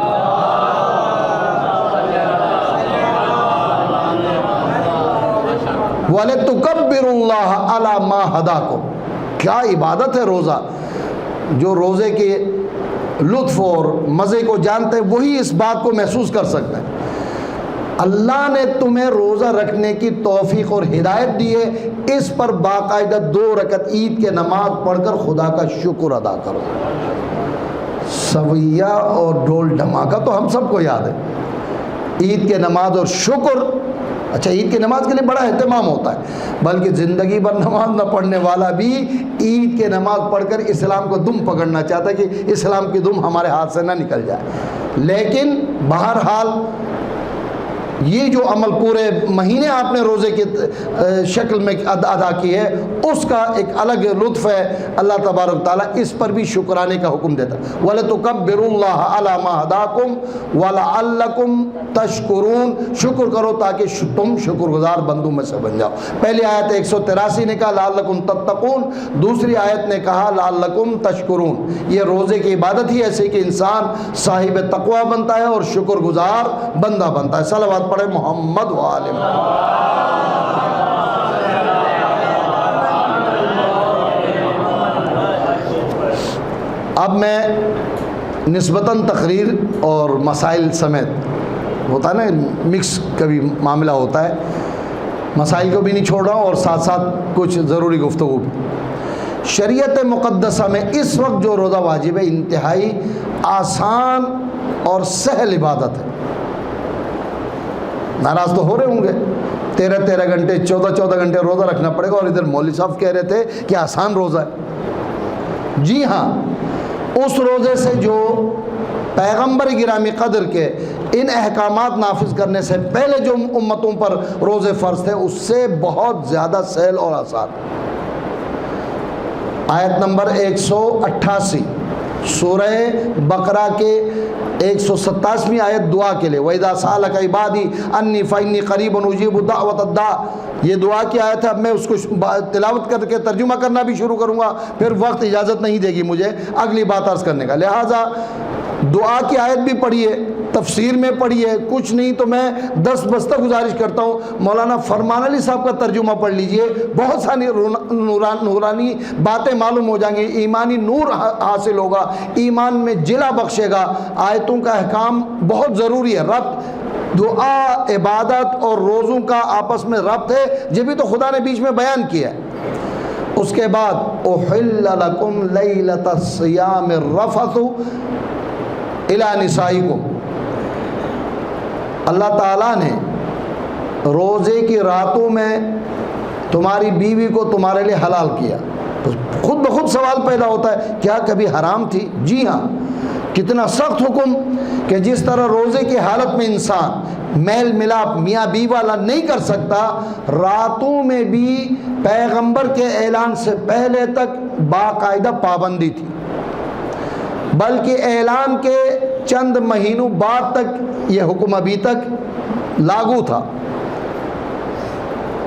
وَلِتُكَبِّرُوا اللَّهَ عَلَى مَا هَدَاكُمْ، کیا عبادت ہے روزہ، جو روزے کے لطف اور مزے کو جانتے ہیں وہی اس بات کو محسوس کر سکتے ہیں۔ اللہ نے تمہیں روزہ رکھنے کی توفیق اور ہدایت دی ہے، اس پر باقاعدہ 2 رکعت عید کے نماز پڑھ کر خدا کا شکر ادا کرو۔ سویہ اور ڈھول ڈھماکہ تو ہم سب کو یاد ہے، عید کے نماز اور شکر، اچھا عید کی نماز کے لیے بڑا اہتمام ہوتا ہے، بلکہ زندگی بھر نماز نہ پڑھنے والا بھی عید کے نماز پڑھ کر اسلام کو دم پکڑنا چاہتا ہے کہ اسلام کی دم ہمارے ہاتھ سے نہ نکل جائے۔ لیکن بہرحال یہ جو عمل پورے مہینے آپ نے روزے کی شکل میں ادا کی ہے، اس کا ایک الگ لطف ہے، اللہ تبارک تعالیٰ اس پر بھی شکرانے کا حکم دیتا ہے۔ وَلَتُكَبِّرُوا اللَّهَ عَلَى مَا هَدَاكُمْ وَلَعَلَّكُمْ تَشْكُرُونَ، شکر کرو تاکہ تم شکر گزار بندوں میں سے بن جاؤ۔ پہلی آیت 183 نے کہا لَعَلَّكُمْ تَتَّقُونَ، دوسری آیت نے کہا لَعَلَّكُمْ تَشْكُرُونَ۔ یہ روزے کی عبادت ہی ایسے کہ انسان صاحب تقوی بنتا ہے اور شکر گزار بندہ بنتا ہے۔ صلوات پڑھے محمد وآلہ محمد۔ اب میں نسبتاً تقریر اور مسائل سمیت، ہوتا ہے نا مکس کبھی معاملہ ہوتا ہے، مسائل کو بھی نہیں چھوڑ رہا ہوں اور ساتھ ساتھ کچھ ضروری گفتگو بھی۔ شریعت مقدسہ میں اس وقت جو روزہ واجب ہے انتہائی آسان اور سہل عبادت ہے۔ ناراض تو ہو رہے ہوں گے، 13 گھنٹے 14 گھنٹے روزہ رکھنا پڑے گا، اور ادھر مولوی صاحب کہہ رہے تھے کہ آسان روزہ ہے۔ جی ہاں، اس روزے سے جو پیغمبر گرامی قدر کے ان احکامات نافذ کرنے سے پہلے جو امتوں پر روزے فرض تھے اس سے بہت زیادہ سہل اور آسان۔ آیت نمبر 188 سورہ بقرہ کے 127ویں آیت دعا کے لیے، وَإِذَا سَأَلَكَ عِبَادِي عَنِّي فَإِنِّي قَرِيبٌ أُجِيبُ دَعْوَةَ الدَّاعِ، یہ دعا کی آیت ہے۔ اب میں اس کو تلاوت کر کے ترجمہ کرنا بھی شروع کروں گا، پھر وقت اجازت نہیں دے گی مجھے اگلی بات عرض کرنے کا، لہٰذا دعا کی آیت بھی پڑھیے، تفسیر میں پڑھیے، کچھ نہیں تو میں دستبستہ گزارش کرتا ہوں مولانا فرمان علی صاحب کا ترجمہ پڑھ لیجئے، بہت ساری نورانی باتیں معلوم ہو جائیں گی، ایمانی نور حاصل ہوگا، ایمان میں جلا بخشے گا۔ آیتوں کا احکام بہت ضروری ہے، ربط دعا، عبادت اور روزوں کا آپس میں ربط ہے، یہ بھی تو خدا نے بیچ میں بیان کیا ہے۔ اس کے بعد احل لکم لیلۃ الصیام الرفث الی نسائکم، اللہ تعالیٰ نے روزے کی راتوں میں تمہاری بیوی کو تمہارے لیے حلال کیا۔ خود بخود سوال پیدا ہوتا ہے کیا کبھی حرام تھی؟ جی ہاں، کتنا سخت حکم کہ جس طرح روزے کی حالت میں انسان میل ملاپ میاں بیوی والا نہیں کر سکتا، راتوں میں بھی پیغمبر کے اعلان سے پہلے تک باقاعدہ پابندی تھی، بلکہ اعلان کے چند مہینوں بعد تک یہ حکم ابھی تک لاگو تھا۔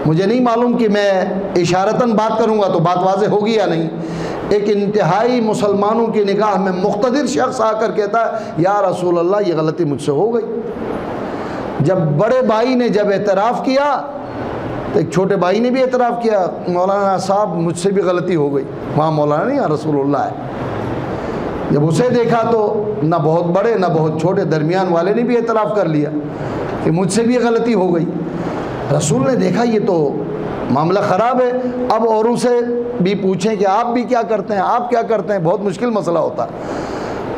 مجھے نہیں معلوم کہ میں اشارتاً بات کروں گا تو بات واضح ہوگی یا نہیں۔ ایک انتہائی مسلمانوں کی نگاہ میں مقتدر شخص آ کر کہتا ہے یا رسول اللہ یہ غلطی مجھ سے ہو گئی۔ جب بڑے بھائی نے جب اعتراف کیا تو ایک چھوٹے بھائی نے بھی اعتراف کیا، مولانا صاحب مجھ سے بھی غلطی ہو گئی۔ وہاں مولانا نہیں، یا رسول اللہ ہے۔ جب اسے دیکھا تو نہ بہت بڑے نہ بہت چھوٹے، درمیان والے نے بھی اعتراف کر لیا کہ مجھ سے بھی غلطی ہو گئی۔ رسول نے دیکھا یہ تو معاملہ خراب ہے، اب اوروں سے بھی پوچھیں کہ آپ بھی کیا کرتے ہیں، آپ کیا کرتے ہیں، بہت مشکل مسئلہ ہوتا ہے۔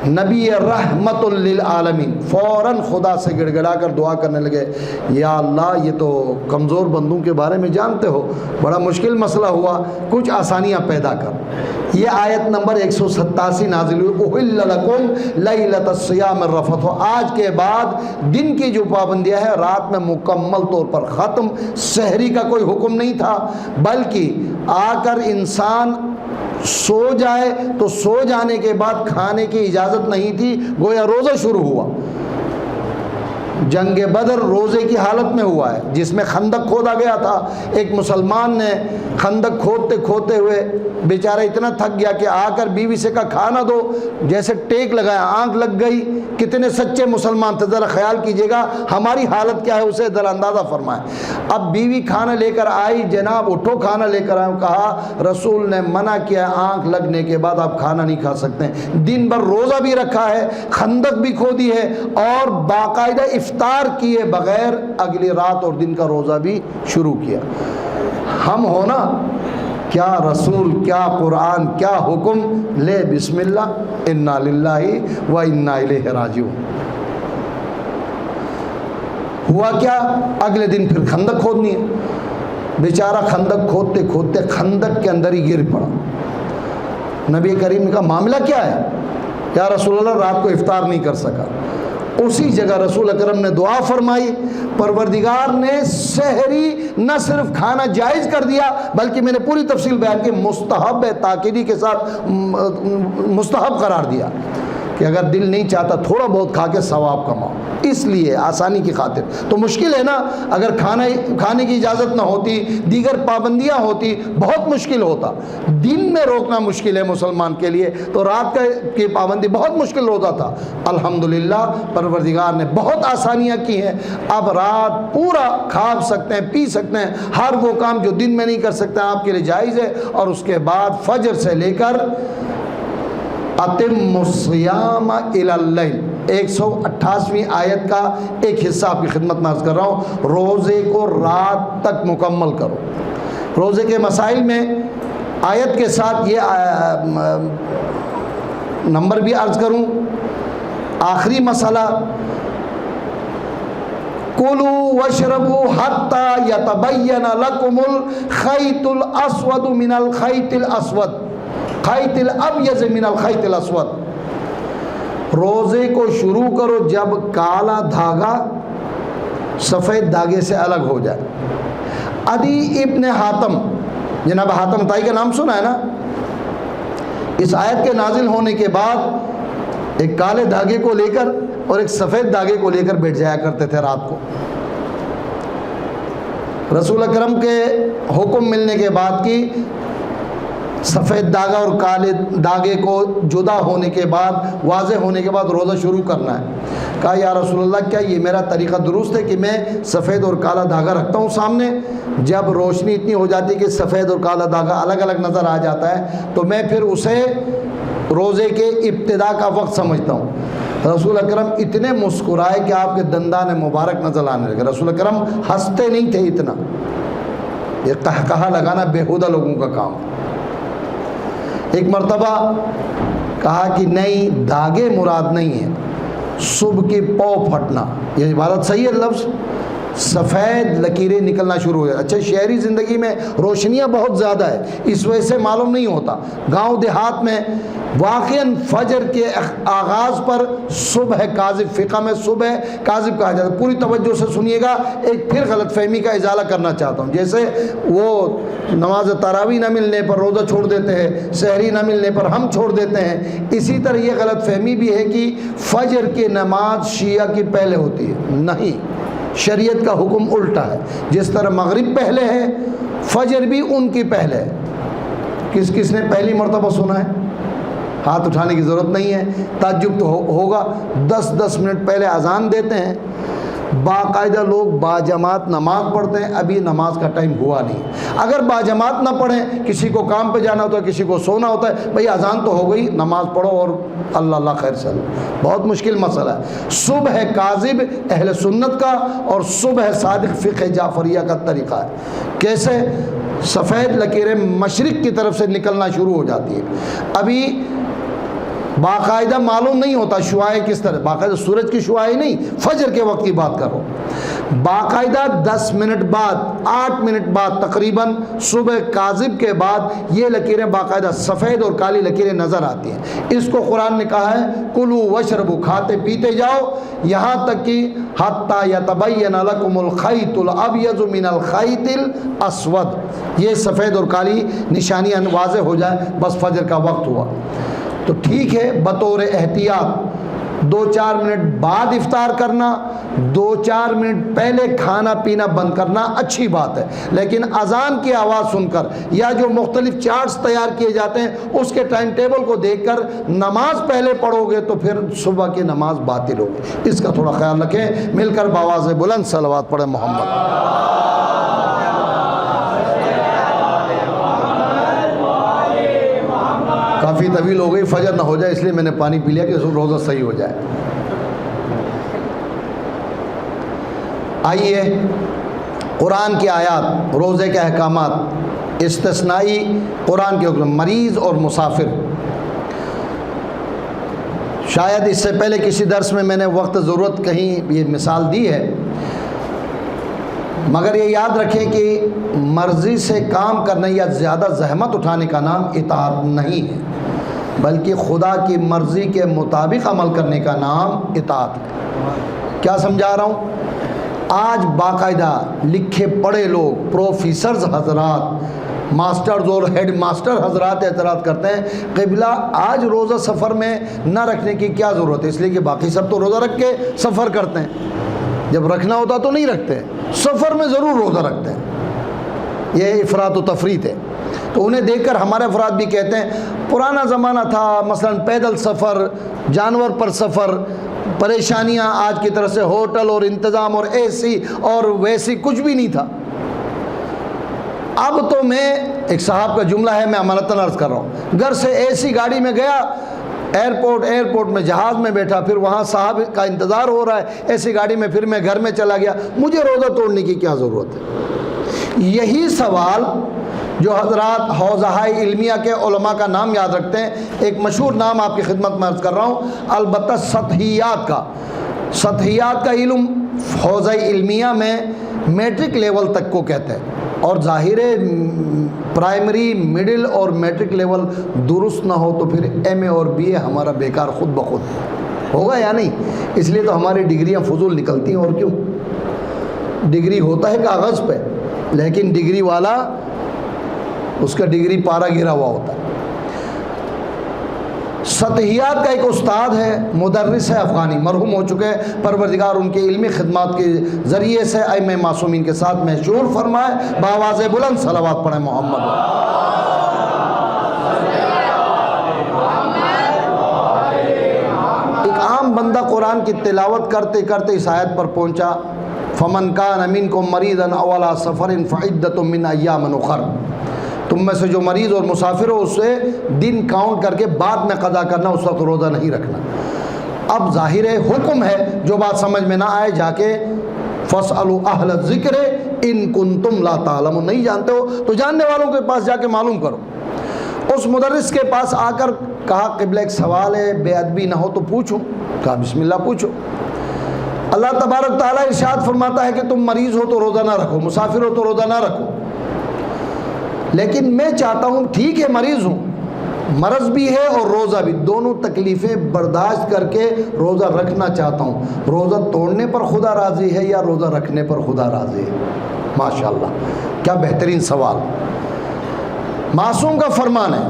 نبی رحمت للعالمین فوراً خدا سے گڑ گڑا کر دعا کرنے لگے، یا اللہ یہ تو کمزور بندوں کے بارے میں جانتے ہو، بڑا مشکل مسئلہ ہوا، کچھ آسانیاں پیدا کر۔ یہ آیت نمبر 187 نازل ہوئی، احل لکم لیلۃ الصیام الرفث۔ آج کے بعد دن کی جو پابندیاں ہیں رات میں مکمل طور پر ختم۔ سحری کا کوئی حکم نہیں تھا، بلکہ آ کر انسان سو جائے تو سو جانے کے بعد کھانے کی اجازت نہیں تھی، گویا روزہ شروع ہوا۔ جنگ بدر روزے کی حالت میں ہوا ہے، جس میں خندق کھودا گیا تھا۔ ایک مسلمان نے خندق کھودتے کھودتے ہوئے بیچارہ اتنا تھک گیا کہ آ کر بیوی سے کہا کھانا دو، جیسے ٹیک لگایا آنکھ لگ گئی۔ کتنے سچے مسلمان تھے، ذرا خیال کیجئے گا ہماری حالت کیا ہے، اسے ذرا اندازہ فرمائیں۔ اب بیوی کھانا لے کر آئی، جناب اٹھو کھانا لے کر آئے، کہا رسول نے منع کیا آنکھ لگنے کے بعد آپ کھانا نہیں کھا سکتے۔ دن بھر روزہ بھی رکھا ہے، خندق بھی کھودی ہے، اور باقاعدہ افطار کیے بغیر اگلی رات اور دن کا روزہ بھی شروع کیا۔ ہم ہونا کیا رسول، کیا قرآن، کیا حکم، لے بسم اللہ، انا للہ و انا الیہ راجعون۔ ہوا کیا، اگلے دن پھر خندق کھودنی ہے۔ بیچارہ خندق کھودتے کھودتے خندق کے اندر ہی گر پڑا۔ نبی کریم نے کہا معاملہ کیا ہے؟ یا رسول اللہ رات کو افطار نہیں کر سکا۔ اسی جگہ رسول اکرم نے دعا فرمائی، پروردگار نے سحری نہ صرف کھانا جائز کر دیا بلکہ میں نے پوری تفصیل بیان کی، مستحب ہے، تاکیدی کے ساتھ مستحب قرار دیا کہ اگر دل نہیں چاہتا تھوڑا بہت کھا کے ثواب کماؤ، اس لیے آسانی کی خاطر۔ تو مشکل ہے نا، اگر کھانے کی اجازت نہ ہوتی، دیگر پابندیاں ہوتی، بہت مشکل ہوتا۔ دن میں روکنا مشکل ہے مسلمان کے لیے، تو رات کی پابندی بہت مشکل ہوتا تھا۔ الحمدللہ پروردگار نے بہت آسانیاں کی ہیں، اب رات پورا کھا سکتے ہیں، پی سکتے ہیں، ہر وہ کام جو دن میں نہیں کر سکتے آپ کے لیے جائز ہے۔ اور اس کے بعد فجر سے لے کر اتم الصیام الی اللیل، 128ویں آیت کا ایک حصہ آپ کی خدمت میں عرض کر رہا ہوں، روزے کو رات تک مکمل کرو۔ روزے کے مسائل میں آیت کے ساتھ یہ نمبر بھی عرض کروں۔ آخری مسئلہ، کلوا واشربوا حتی یتبین لکم الخیط الاسود من الخیط الاسود، خیط الابیض من الخیط الاسود۔ روزے کو شروع کرو جب کالا دھاگا سفید دھاگے سے الگ ہو جائے۔ عدی ابن حاتم، جناب حاتم طائی کا نام سنا ہے نا، اس آیت کے نازل ہونے کے بعد ایک کالے دھاگے کو لے کر اور ایک سفید دھاگے کو لے کر بیٹھ جایا کرتے تھے رات کو۔ رسول اکرم کے حکم ملنے کے بعد کی سفید دھاگا اور کالے دھاگے کو جدا ہونے کے بعد، واضح ہونے کے بعد روزہ شروع کرنا ہے۔ کہا یا رسول اللہ کیا یہ میرا طریقہ درست ہے کہ میں سفید اور کالا دھاگا رکھتا ہوں سامنے، جب روشنی اتنی ہو جاتی ہے کہ سفید اور کالا دھاگا الگ الگ نظر آ جاتا ہے تو میں پھر اسے روزے کے ابتدا کا وقت سمجھتا ہوں۔ رسول اکرم اتنے مسکرائے کہ آپ کے دندان مبارک نظر آنے لگے. رسول اکرم ہنستے نہیں تھے اتنا. یہ قہقہہ لگانا بیہودہ لوگوں کا کام. ایک مرتبہ کہا کہ نہیں، داغے مراد نہیں ہے، صبح کی پو پھٹنا. یہ عبارت صحیح ہے لفظ. سفید لکیریں نکلنا شروع ہو جائے. اچھا شہری زندگی میں روشنیاں بہت زیادہ ہے، اس وجہ سے معلوم نہیں ہوتا. گاؤں دیہات میں واقعاً فجر کے آغاز پر صبح کاذب، فقہ میں صبح کاذب کہا جاتا ہے. پوری توجہ سے سنیے گا. ایک پھر غلط فہمی کا ازالہ کرنا چاہتا ہوں. جیسے وہ نماز تراویح نہ ملنے پر روزہ چھوڑ دیتے ہیں، سحری نہ ملنے پر ہم چھوڑ دیتے ہیں، اسی طرح یہ غلط فہمی بھی ہے کہ فجر کی نماز شیعہ کی پہلے ہوتی ہے. نہیں، شریعت کا حکم الٹا ہے. جس طرح مغرب پہلے ہے، فجر بھی ان کی پہلے ہے. کس کس نے پہلی مرتبہ سنا ہے؟ ہاتھ اٹھانے کی ضرورت نہیں ہے. تعجب تو ہوگا. 10 منٹ پہلے اذان دیتے ہیں. باقاعدہ لوگ باجماعت نماز پڑھتے ہیں. ابھی نماز کا ٹائم ہوا نہیں. اگر باجماعت نہ پڑھیں، کسی کو کام پہ جانا ہوتا ہے، کسی کو سونا ہوتا ہے، بھئی اذان تو ہو گئی، نماز پڑھو اور اللہ اللہ خیر سے. بہت مشکل مسئلہ ہے. صبح کاذب اہل سنت کا اور صبح صادق فقہ جعفریہ کا طریقہ ہے. کیسے؟ سفید لکیریں مشرق کی طرف سے نکلنا شروع ہو جاتی ہے. ابھی باقاعدہ معلوم نہیں ہوتا شعاعیں کس طرح، باقاعدہ سورج کی شعاعیں نہیں، فجر کے وقت کی بات کرو. باقاعدہ 10 منٹ بعد، 8 منٹ بعد تقریباً صبح کاذب کے بعد یہ لکیریں باقاعدہ سفید اور کالی لکیریں نظر آتی ہیں. اس کو قرآن نے کہا ہے کلو وشربو، کھاتے پیتے جاؤ یہاں تک کہ حتی یتبین لکم الخیط الابیض من الخیط الاسود، یہ سفید اور کالی نشانیاں واضح ہو جائے، بس فجر کا وقت ہوا. تو ٹھیک ہے، بطور احتیاط 2-4 منٹ بعد افطار کرنا، 2-4 منٹ پہلے کھانا پینا بند کرنا اچھی بات ہے. لیکن اذان کی آواز سن کر یا جو مختلف چارٹس تیار کیے جاتے ہیں اس کے ٹائم ٹیبل کو دیکھ کر نماز پہلے پڑھو گے تو پھر صبح کی نماز باطل ہوگی. اس کا تھوڑا خیال رکھیں. مل کر بآواز بلند صلوات پڑھیں محمد. کافی طویل ہو گئی، فجر نہ ہو جائے اس لیے میں نے پانی پی لیا کہ روزہ صحیح ہو جائے. آئیے قرآن کی آیات، روزے کے احکامات، استثنائی قرآن کے حکم. مریض اور مسافر، شاید اس سے پہلے کسی درس میں نے وقت ضرورت کہیں یہ مثال دی ہے، مگر یہ یاد رکھیں کہ مرضی سے کام کرنے یا زیادہ زحمت اٹھانے کا نام اطاعت نہیں ہے، بلکہ خدا کی مرضی کے مطابق عمل کرنے کا نام اطاعت ہے. کیا سمجھا رہا ہوں؟ آج باقاعدہ لکھے پڑھے لوگ، پروفیسرز حضرات، ماسٹرز اور ہیڈ ماسٹر حضرات اعتراض کرتے ہیں قبلہ آج روزہ سفر میں نہ رکھنے کی کیا ضرورت ہے؟ اس لیے کہ باقی سب تو روزہ رکھ کے سفر کرتے ہیں، جب رکھنا ہوتا تو نہیں رکھتے، سفر میں ضرور روزہ رکھتے ہیں. یہ افراط و تفریط ہے. تو انہیں دیکھ کر ہمارے افراد بھی کہتے ہیں پرانا زمانہ تھا، مثلا پیدل سفر، جانور پر سفر، پریشانیاں آج کی طرح سے ہوٹل اور انتظام اور اے سی اور ویسی کچھ بھی نہیں تھا. اب تو میں ایک صاحب کا جملہ ہے، میں امانتاً عرض کر رہا ہوں، گھر سے اے سی گاڑی میں گیا، ایئرپورٹ میں جہاز میں بیٹھا، پھر وہاں صاحب کا انتظار ہو رہا ہے ایسی گاڑی میں، پھر میں گھر میں چلا گیا، مجھے روزہ توڑنے کی کیا ضرورت ہے؟ یہی سوال جو حضرات حوزہ علمیہ کے علماء کا نام یاد رکھتے ہیں، ایک مشہور نام آپ کی خدمت میں عرض کر رہا ہوں، البتہ سطحیات کا علم حوزہ علمیہ میں میٹرک لیول تک کو کہتے ہیں، اور ظاہر پرائمری، مڈل اور میٹرک لیول درست نہ ہو تو پھر ایم اے اور بی اے ہمارا بیکار خود بخود ہوگا یا نہیں؟ اس لیے تو ہماری ڈگریاں فضول نکلتی ہیں. اور کیوں؟ ڈگری ہوتا ہے کاغذ پہ، لیکن ڈگری والا اس کا ڈگری پارا گرا ہوا ہوتا ہے. سطحیات کا ایک استاد ہے، مدرس ہے افغانی، مرحوم ہو چکے، پروردگار ان کے علمی خدمات کے ذریعے سے ائمہ معصومین کے ساتھ مشہور فرمائے. بآواز بلند صلوات پڑھیں محمد. ایک عام بندہ قرآن کی تلاوت کرتے کرتے اس آیت پر پہنچا، فمن کان منکم مریضا او علی سفر فعدۃ من ایام اخر. تم میں سے جو مریض اور مسافر ہو اسے دن کاؤنٹ کر کے بعد میں قضا کرنا، اس وقت روزہ نہیں رکھنا. اب ظاہر حکم ہے، جو بات سمجھ میں نہ آئے جا کے فَاسْأَلُوا أَهْلَ الذِّكْرِ إِن كُنتُمْ لَا تَعْلَمُونَ، نہیں جانتے ہو تو جاننے والوں کے پاس جا کے معلوم کرو۔ اس مدرس کے پاس آ کر کہا قبلہ ایک سوال ہے، بے ادبی نہ ہو تو پوچھو۔ کہا بسم اللہ پوچھو۔ اللہ تبارک تعالیٰ ارشاد فرماتا ہے کہ تم مریض ہو تو روزہ نہ رکھو، مسافر ہو تو روزہ نہ رکھو، لیکن میں چاہتا ہوں ٹھیک ہے مریض ہوں، مرض بھی ہے اور روزہ بھی، دونوں تکلیفیں برداشت کر کے روزہ رکھنا چاہتا ہوں، روزہ توڑنے پر خدا راضی ہے یا روزہ رکھنے پر خدا راضی ہے؟ ماشاءاللہ، کیا بہترین سوال۔ معصوم کا فرمان ہے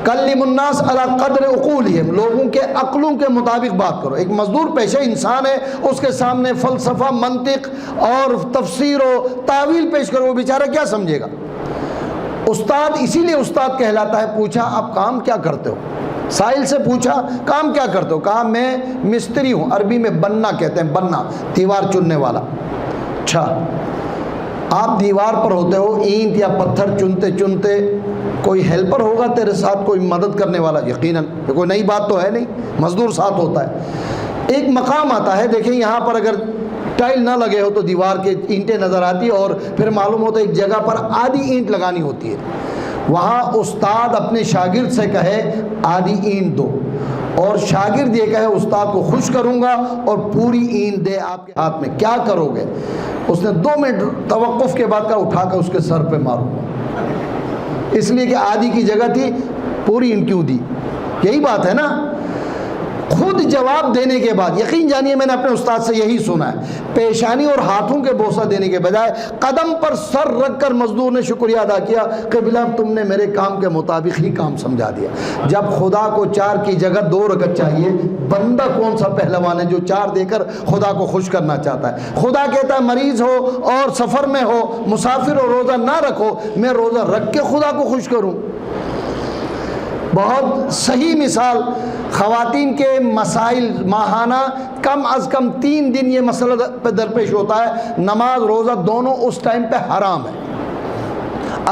کلم الناس علی قدر عقولہم، لوگوں کے عقلوں کے مطابق بات کرو۔ ایک مزدور پیشہ انسان ہے، اس کے سامنے فلسفہ، منطق اور تفسیر و تعویل پیش کرو، وہ بیچارہ کیا سمجھے گا؟ استاد اسی لیے استاد کہلاتا ہے۔ پوچھا آپ کام کیا کرتے ہو؟ سائل سے پوچھا کام کیا کرتے ہو؟ کہا میں مستری ہوں، عربی میں بننا کہتے ہیں، بننا دیوار چننے والا۔ اچھا آپ دیوار پر ہوتے ہو، اینٹ یا پتھر چنتے چنتے کوئی ہیلپر ہوگا تیرے ساتھ، کوئی مدد کرنے والا؟ یقیناً، کوئی نئی بات تو ہے نہیں، مزدور ساتھ ہوتا ہے۔ ایک مقام آتا ہے، دیکھیں یہاں پر اگر ٹائل نہ لگے ہو تو دیوار کے اینٹیں نظر آتی اور پھر معلوم ہوتا ہے ایک جگہ پر آدھی اینٹ لگانی ہوتی ہے، وہاں استاد اپنے شاگرد سے کہے آدھی اینٹ دو، اور شاگرد یہ کہے استاد کو خوش کروں گا اور پوری اینٹ دے آپ کے ہاتھ میں، کیا کرو گے؟ اس نے 2 منٹ توقف کے بعد کہا اٹھا کر اس کے سر پہ ماروں گا، اس لیے کہ آدھی کی جگہ تھی، پوری اینٹ کیوں دی؟ یہی بات ہے نا۔ خود جواب دینے کے بعد، یقین جانیے میں نے اپنے استاد سے یہی سنا ہے، پیشانی اور ہاتھوں کے بوسہ دینے کے بجائے قدم پر سر رکھ کر مزدور نے شکریہ ادا کیا، قبلہ تم نے میرے کام کے مطابق ہی کام سمجھا دیا۔ جب خدا کو 4 کی جگہ 2 رکعت چاہیے، بندہ کون سا پہلوان ہے جو 4 دے کر خدا کو خوش کرنا چاہتا ہے؟ خدا کہتا ہے مریض ہو اور سفر میں ہو، مسافر ہو، روزہ نہ رکھو، میں روزہ رکھ کے خدا کو خوش کروں۔ بہت صحیح مثال، خواتین کے مسائل ماہانہ کم از کم 3 دن یہ مسئلہ پہ درپیش ہوتا ہے، نماز روزہ دونوں اس ٹائم پہ حرام ہے۔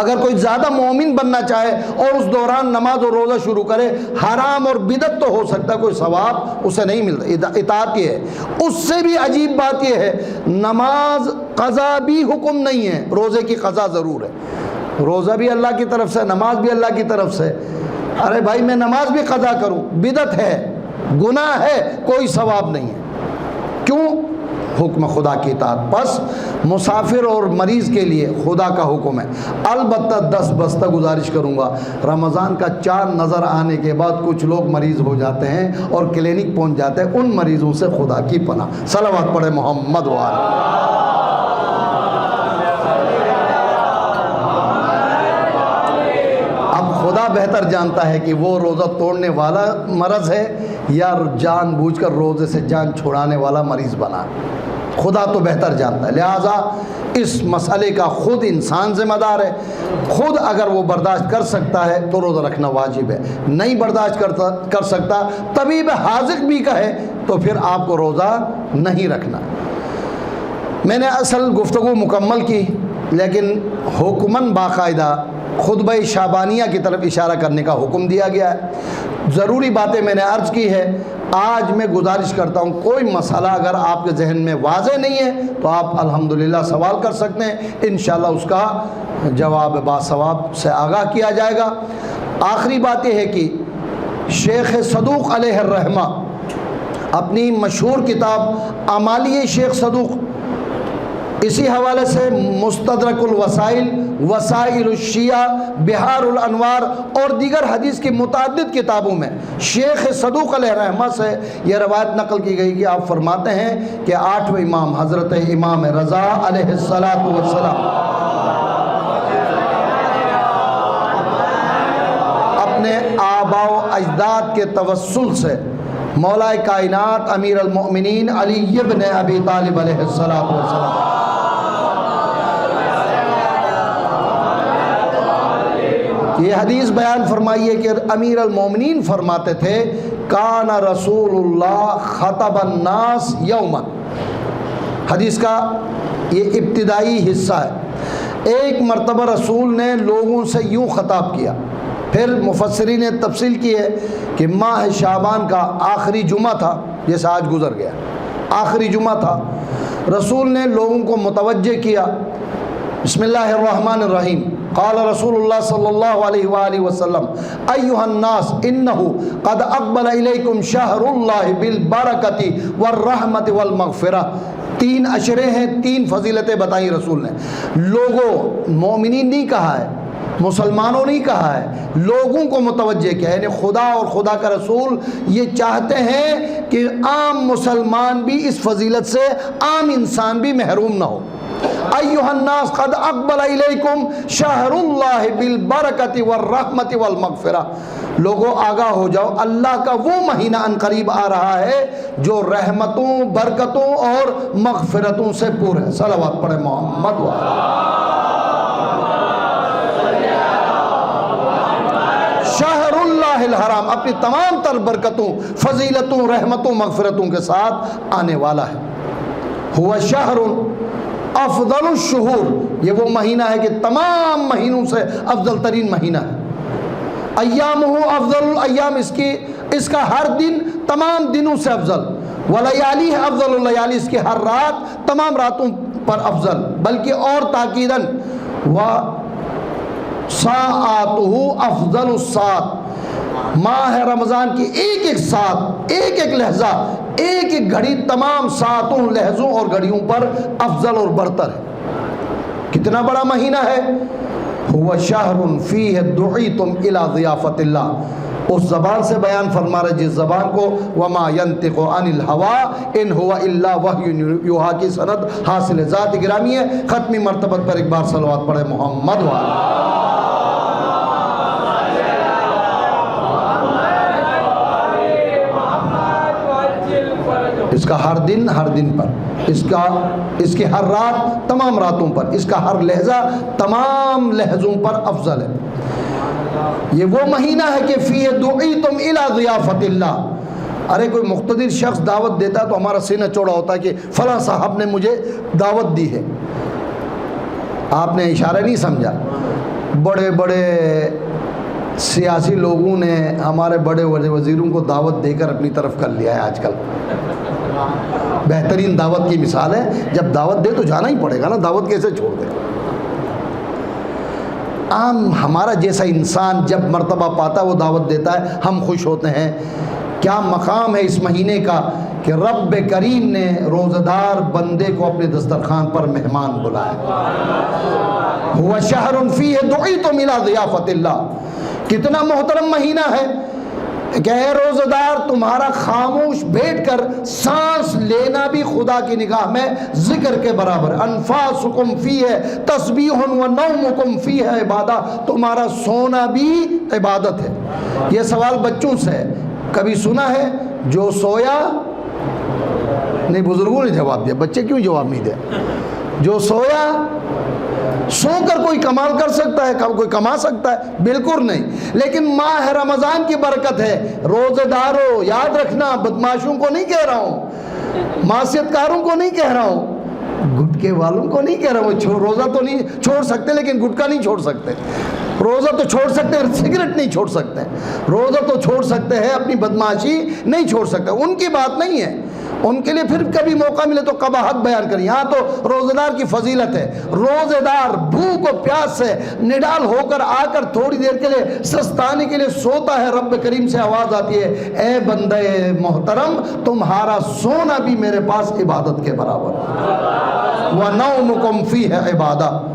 اگر کوئی زیادہ مومن بننا چاہے اور اس دوران نماز اور روزہ شروع کرے، حرام اور بدعت تو ہو سکتا ہے، کوئی ثواب اسے نہیں ملتا، اطاعت یہ ہے۔ اس سے بھی عجیب بات یہ ہے، نماز قضا بھی حکم نہیں ہے، روزے کی قضا ضرور ہے۔ روزہ بھی اللہ کی طرف سے، نماز بھی اللہ کی طرف سے۔ ارے بھائی میں نماز بھی قضا کروں، بدعت ہے، گناہ ہے، کوئی ثواب نہیں ہے۔ کیوں؟ حکم خدا کی اطاعت۔ بس مسافر اور مریض کے لیے خدا کا حکم ہے۔ البتہ 10 بستہ گزارش کروں گا، رمضان کا چاند نظر آنے کے بعد کچھ لوگ مریض ہو جاتے ہیں اور کلینک پہنچ جاتے ہیں، ان مریضوں سے خدا کی پناہ۔ صلوات پڑھے محمد وآلہ۔ خدا بہتر جانتا ہے کہ وہ روزہ توڑنے والا مرض ہے یا جان بوجھ کر روزے سے جان چھڑانے والا مریض بنا، خدا تو بہتر جانتا ہے۔ لہٰذا اس مسئلے کا خود انسان ذمہ دار ہے، خود اگر وہ برداشت کر سکتا ہے تو روزہ رکھنا واجب ہے، نہیں برداشت کر سکتا، طبیب حاذق بھی کہے تو پھر آپ کو روزہ نہیں رکھنا۔ میں نے اصل گفتگو مکمل کی، لیکن حکماً باقاعدہ خطبہ شعبانیہ کی طرف اشارہ کرنے کا حکم دیا گیا ہے۔ ضروری باتیں میں نے عرض کی ہے۔ آج میں گزارش کرتا ہوں کوئی مسئلہ اگر آپ کے ذہن میں واضح نہیں ہے تو آپ الحمدللہ سوال کر سکتے ہیں، انشاءاللہ اس کا جواب باثواب سے آگاہ کیا جائے گا۔ آخری بات یہ ہے کہ شیخ صدوق علیہ الرحمہ اپنی مشہور کتاب اعمالیہ شیخ صدوق، اسی حوالے سے مستدرک الوسائل، وسائل الشیعہ، بہار الانوار اور دیگر حدیث کی متعدد کتابوں میں شیخ صدوق علیہ الرحمہ سے یہ روایت نقل کی گئی کہ آپ فرماتے ہیں کہ 8ویں امام حضرت امام رضا علیہ السلام اپنے آباء و اجداد کے توسل سے مولا کائنات امیر المؤمنین علی ابن ابی طالب علیہ السلام یہ حدیث بیان فرمائیے کہ امیر المومنین فرماتے تھے کان رسول اللہ خطب الناس یوما، حدیث کا یہ ابتدائی حصہ ہے۔ ایک مرتبہ رسول نے لوگوں سے یوں خطاب کیا، پھر مفسرین نے تفصیل کی ہے کہ ماہ شعبان کا آخری جمعہ تھا، جیسا آج گزر گیا، آخری جمعہ تھا، رسول نے لوگوں کو متوجہ کیا۔ بسم اللہ الرحمن الرحیم، قال رسول اللہ صلی اللہ علیہ وآلہ وسلم ایھا الناس انہ قد اقبل الیکم شہر اللہ بالبرکۃ والرحمۃ والمغفرہ۔ 3 اشرے ہیں، 3 فضیلتیں بتائیں رسول نے۔ لوگوں، مومنین نہیں کہا ہے، مسلمانوں نہیں کہا ہے، لوگوں کو متوجہ کیا ہے، یعنی خدا اور خدا کا رسول یہ چاہتے ہیں کہ عام مسلمان بھی اس فضیلت سے، عام انسان بھی محروم نہ ہو۔ ایھا الناس قد اقبل الیکم شہر اللہ بالبرکۃ والرحمۃ والمغفرہ۔ لوگوں آگاہ ہو جاؤ، اللہ کا وہ مہینہ ان قریب آ رہا ہے جو رحمتوں، برکتوں اور مغفرتوں سے پور ہے۔ صلوات پڑھے محمد شہر اللہ الحرام، اپنی تمام تر برکتوں، فضیلتوں، رحمتوں، مغفرتوں کے ساتھ آنے والا ہے۔ ہوا شہر افضل الشہور، یہ وہ مہینہ ہے کہ تمام مہینوں سے افضل ترین مہینہ ہے۔ ایامہ افضل الایام، اس کا ہر دن تمام دنوں سے افضل۔ ولیالیہ افضل اللیالی، اس کی ہر رات تمام راتوں پر افضل۔ بلکہ اور تاکیداً ساعاتہ افضل الساعات، ماہ رمضان کی ایک ایک ساعت، ایک ایک لحظہ، ایک ایک گھڑی تمام ساعتوں، لحظوں اور گھڑیوں پر افضل اور برتر ہے۔ کتنا بڑا مہینہ ہے؟ ہوا شہر فیہ دعیتم الی ضیافت اللہ، اس زبان سے بیان فرما رہے جس زبان کو وما ینطق عن الہوی ان ہوا الا وحی یوحی کی سند حاصل ذات گرامی ہے۔ ختمی مرتبت پر ایک بار صلوات پڑھے محمد وعلی۔ اس کا ہر دن پر، اس کی ہر رات تمام راتوں پر، اس کا ہر لہجہ تمام لہجوں پر افضل ہے۔ یہ وہ مہینہ ہے کہ فیہ دعیتم الی ضیافت اللہ۔ ارے کوئی مقتدر شخص دعوت دیتا ہے تو ہمارا سینہ چوڑا ہوتا ہے کہ فلاں صاحب نے مجھے دعوت دی ہے۔ آپ نے اشارہ نہیں سمجھا، بڑے بڑے سیاسی لوگوں نے ہمارے بڑے وزیروں کو دعوت دے کر اپنی طرف کر لیا ہے آج کل۔ بہترین دعوت کی مثال ہے، جب دعوت دے تو جانا ہی پڑے گا نا، دعوت کیسے چھوڑ دے۔ عام ہمارا جیسا انسان جب مرتبہ پاتا ہے وہ دعوت دیتا ہے، ہم خوش ہوتے ہیں۔ کیا مقام ہے اس مہینے کا کہ رب کریم نے روزہ دار بندے کو اپنے دسترخوان پر مہمان بلایا۔ ہوا شہر فیہ دعیتم الی ضیافت اللہ، کتنا محترم مہینہ ہے کہ اے روزہ دار، تمہارا خاموش بیٹھ کر سانس لینا بھی خدا کی نگاہ میں ذکر کے برابر۔ انفاسکم فیہ تسبیح و نومکم فیہ عبادہ، تمہارا سونا بھی عبادت ہے۔ یہ سوال بچوں سے ہے، کبھی سنا ہے جو سویا نہیں؟ بزرگوں نے جواب دیا، بچے کیوں جواب نہیں دے؟ جو سویا، سو کر کوئی کمال کر سکتا ہے؟ کوئی کما سکتا ہے؟ بالکل نہیں۔ لیکن ماہ رمضان کی برکت ہے۔ روزہ داروں یاد رکھنا، بدماشوں کو نہیں کہہ رہا ہوں، معصیت کاروں کو نہیں کہہ رہا ہوں، گٹکے والوں کو نہیں کہہ رہا ہوں۔ روزہ تو نہیں چھوڑ سکتے لیکن گٹکا نہیں چھوڑ سکتے، روزہ تو چھوڑ سکتے ہیں، سگریٹ نہیں چھوڑ سکتے، روزہ تو چھوڑ سکتے ہیں، اپنی بدماشی نہیں چھوڑ سکتے۔ ان کی بات نہیں ہے، ان کے لیے پھر کبھی موقع ملے تو قباحت بیان کریں۔ یہاں تو روزہ دار کی فضیلت ہے۔ روزہ دار بھوک و پیاس سے نڈال ہو کر آ کر تھوڑی دیر کے لیے سستانے کے لیے سوتا ہے، رب کریم سے آواز آتی ہے، اے بندے محترم، تمہارا سونا بھی میرے پاس عبادت کے برابر ہے۔ وَنَوْمُكُمْ فِيهِ عِبَادَةٌ۔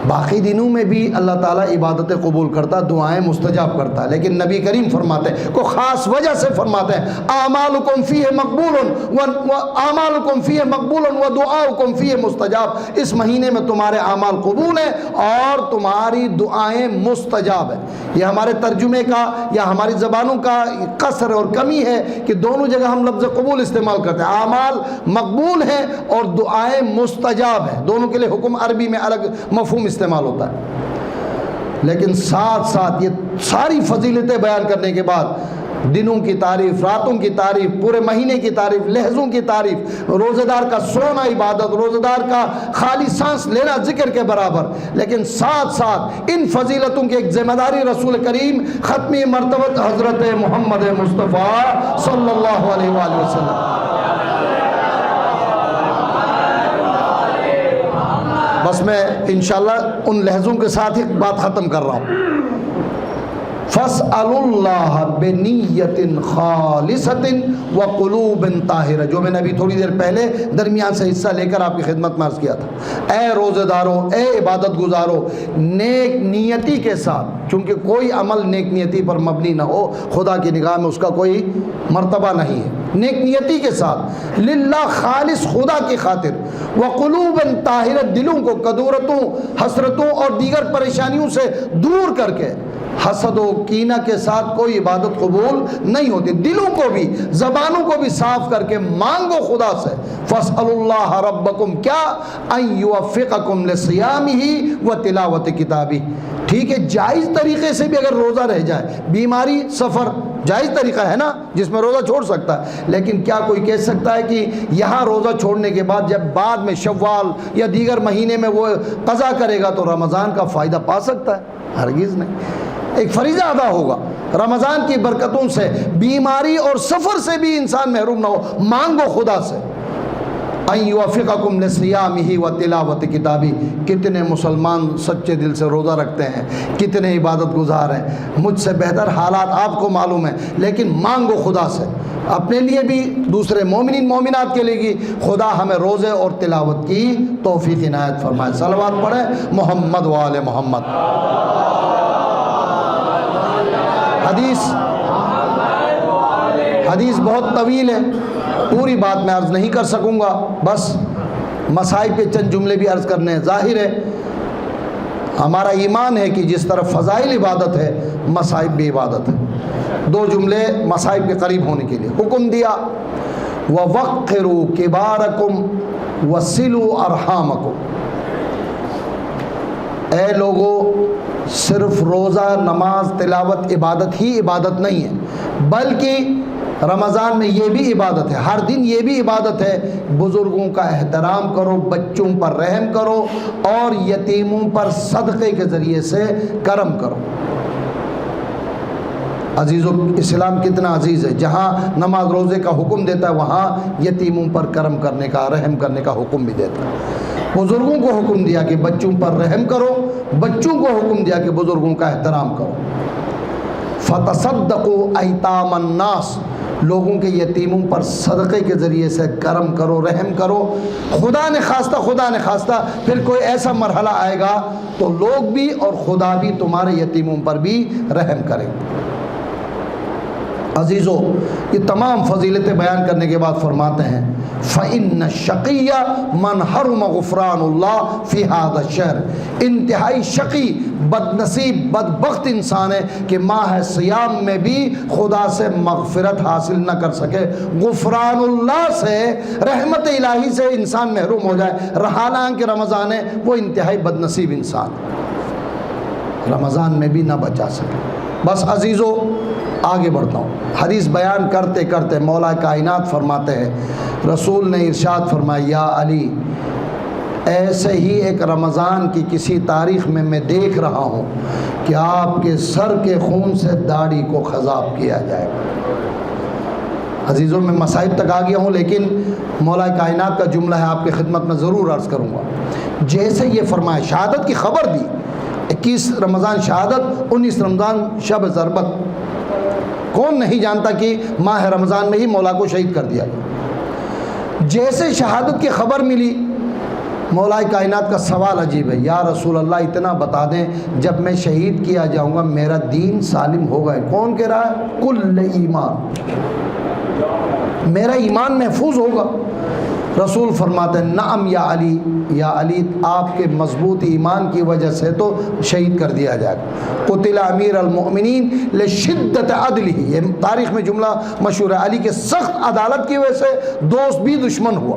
باقی دنوں میں بھی اللہ تعالیٰ عبادتیں قبول کرتا، دعائیں مستجاب کرتا ہے، لیکن نبی کریم فرماتے ہیں، کو خاص وجہ سے فرماتے ہیں، اعمالکم فیہ مقبول اعمالکم فیہ مقبول و دعاؤکم فیہ مستجاب۔ اس مہینے میں تمہارے اعمال قبول ہیں اور تمہاری دعائیں مستجاب ہیں۔ یہ ہمارے ترجمے کا یا ہماری زبانوں کا قصر اور کمی ہے کہ دونوں جگہ ہم لفظ قبول استعمال کرتے ہیں۔ اعمال مقبول ہیں اور دعائیں مستجاب ہیں، دونوں کے لیے حکم عربی میں الگ مفہوم استعمال ہوتا ہے۔ لیکن ساتھ ساتھ یہ ساری فضیلتیں بیان کرنے کے بعد دنوں کی تعریف، راتوں کی تعریف، پورے مہینے کی تعریف، لہجوں کی تعریف، روزہ دار کا سونا عبادت، روزہ دار کا خالی سانس لینا ذکر کے برابر۔ لیکن ساتھ ساتھ ان فضیلتوں کی ایک ذمہ داری رسول کریم ختمی مرتبہ حضرت محمد مصطفیٰ صلی اللہ علیہ وآلہ وسلم۔ بس میں انشاءاللہ ان لہجوں کے ساتھ ہی بات ختم کر رہا ہوں۔ فَاسْأَلُوا اللَّهَ بِنِيَّةٍ خَالِصَةٍ وَقُلُوبٍ طَاهِرَةٍ، جو میں نے ابھی تھوڑی دیر پہلے درمیان سے حصہ لے کر آپ کی خدمت میں عرض کیا تھا۔ اے روزہ داروں، اے عبادت گزاروں، نیک نیتی کے ساتھ، چونکہ کوئی عمل نیک نیتی پر مبنی نہ ہو خدا کی نگاہ میں اس کا کوئی مرتبہ نہیں ہے۔ نیک نیتی کے ساتھ للہ، خالص خدا کی خاطر، وقلوباً طاہرہ، دلوں کو کدورتوں، حسرتوں اور دیگر پریشانیوں سے دور کر کے، حسد و کینہ کے ساتھ کوئی عبادت قبول نہیں ہوتی۔ دلوں کو بھی، زبانوں کو بھی صاف کر کے مانگو خدا سے۔ فَاسْأَلُوا اللَّهَ رَبَّكُمْ، کیا أَن يُوَفِّقَكُمْ لِصِيَامِهِ وَتِلَاوَةِ کِتَابِهِ۔ ٹھیک ہے، جائز طریقے سے بھی اگر روزہ رہ جائے، بیماری، سفر، جائز طریقہ ہے نا جس میں روزہ چھوڑ سکتا ہے، لیکن کیا کوئی کہہ سکتا ہے کہ یہاں روزہ چھوڑنے کے بعد جب بعد میں شوال یا دیگر مہینے میں وہ قضا کرے گا تو رمضان کا فائدہ پا سکتا ہے؟ ہرگز نہیں۔ ایک فریضہ ادا ہوگا، رمضان کی برکتوں سے، بیماری اور سفر سے بھی انسان محروم نہ ہو۔ مانگو خدا سے ان یوفقکم لصیامہ وتلاوت کتابی۔ کتنے مسلمان سچے دل سے روزہ رکھتے ہیں، کتنے عبادت گزار ہیں، مجھ سے بہتر حالات آپ کو معلوم ہیں، لیکن مانگو خدا سے، اپنے لیے بھی، دوسرے مومنین مومنات کے لیے بھی، خدا ہمیں روزے اور تلاوت کی توفیق عنایت فرمائے۔ صلوات پڑھیں محمد و آل محمد۔ حدیث بہت طویل ہے، پوری بات میں عرض نہیں کر سکوں گا، بس مصائب کے چند جملے بھی عرض کرنے ہیں۔ ظاہر ہے ہمارا ایمان ہے کہ جس طرح فضائل عبادت ہے، مصائب بھی عبادت ہے۔ دو جملے مصائب کے قریب ہونے کے لیے حکم دیا، وَوَقِّرُوا كِبَارَكُمْ وَصِلُوا أَرْحَامَكُمْ۔ اے لوگو، صرف روزہ، نماز، تلاوت عبادت ہی عبادت نہیں ہے، بلکہ رمضان میں یہ بھی عبادت ہے، ہر دن یہ بھی عبادت ہے۔ بزرگوں کا احترام کرو، بچوں پر رحم کرو، اور یتیموں پر صدقے کے ذریعے سے کرم کرو۔ عزیزو، اسلام کتنا عزیز ہے، جہاں نماز روزے کا حکم دیتا ہے وہاں یتیموں پر کرم کرنے کا، رحم کرنے کا حکم بھی دیتا ہے۔ بزرگوں کو حکم دیا کہ بچوں پر رحم کرو، بچوں کو حکم دیا کہ بزرگوں کا احترام کرو۔ فَتَصَدَّقُوا أَيْتَامَ النَّاسِ، لوگوں کے یتیموں پر صدقے کے ذریعے سے کرم کرو، رحم کرو۔ خدا نے خواستہ پھر کوئی ایسا مرحلہ آئے گا تو لوگ بھی اور خدا بھی تمہارے یتیموں پر بھی رحم کریں۔ عزیزو، یہ تمام فضیلتیں بیان کرنے کے بعد فرماتے ہیں فَإِنَّ الشَّقِيَّ مَنْ حَرُمَ غُفْرَانُ اللَّهِ فِي هَذَا الشَّهْرِ۔ انتہائی شقی، بد نصیب، بدبخت انسان ہے کہ ماہ سیام میں بھی خدا سے مغفرت حاصل نہ کر سکے، غفران اللہ سے، رحمت الہی سے انسان محروم ہو جائے۔ حالانکہ رمضان ہے، وہ انتہائی بد نصیب انسان رمضان میں بھی نہ بچا سکے۔ بس عزیزو، آگے بڑھتا ہوں۔ حدیث بیان کرتے کرتے مولا کائنات فرماتے ہیں، رسول نے ارشاد فرمایا، یا علی، ایسے ہی ایک رمضان کی کسی تاریخ میں دیکھ رہا ہوں کہ آپ کے سر کے خون سے داڑھی کو خضاب کیا جائے گا۔ عزیزوں، میں مصائب تک آ گیا ہوں، لیکن مولا کائنات کا جملہ ہے، آپ کی خدمت میں ضرور عرض کروں گا۔ جیسے یہ فرمایا، شہادت کی خبر دی، 21 رمضان شہادت، 19 رمضان شب ضربت۔ کون نہیں جانتا کہ ماہ رمضان میں ہی مولا کو شہید کر دیا گیا۔ جیسے شہادت کی خبر ملی، مولا کائنات کا سوال عجیب ہے، یا رسول اللہ اتنا بتا دیں، جب میں شہید کیا جاؤں گا میرا دین سالم ہوگا؟ کون کہہ رہا ہے؟ کل ایمان، میرا ایمان محفوظ ہوگا۔ رسول فرماتے ہیں، نعم یا علی، یا علی، آپ کے مضبوط ایمان کی وجہ سے تو شہید کر دیا جائے گا۔ قتل امیر المؤمنین لشدت عدلہ، یہ تاریخ میں جملہ مشہور ہے، علی کے سخت عدالت کی وجہ سے دوست بھی دشمن ہوا۔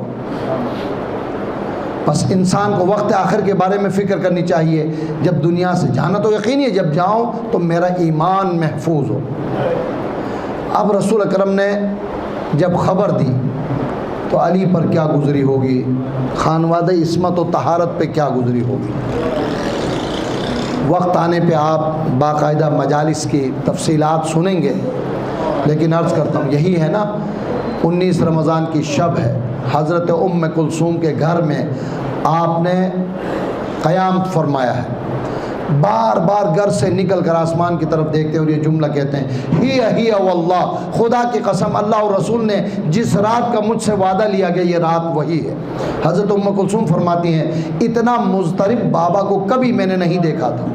بس انسان کو وقت آخر کے بارے میں فکر کرنی چاہیے، جب دنیا سے جانا تو یقینی ہے، جب جاؤں تو میرا ایمان محفوظ ہو۔ اب رسول اکرم نے جب خبر دی تو علی پر کیا گزری ہوگی، خانوادہ عصمت و طہارت پہ کیا گزری ہوگی۔ وقت آنے پہ آپ باقاعدہ مجالس کی تفصیلات سنیں گے، لیکن عرض کرتا ہوں یہی ہے نا 19 رمضان کی شب ہے، حضرت ام کلثوم کے گھر میں آپ نے قیام فرمایا ہے، بار بار گھر سے نکل کر آسمان کی طرف دیکھتے اور یہ جملہ کہتے ہیں ہی واللہ، خدا کی قسم اللہ اور رسول نے جس رات کا مجھ سے وعدہ لیا گیا یہ رات وہی ہے۔ حضرت ام کلثوم فرماتی ہیں اتنا مضطرب بابا کو کبھی میں نے نہیں دیکھا تھا۔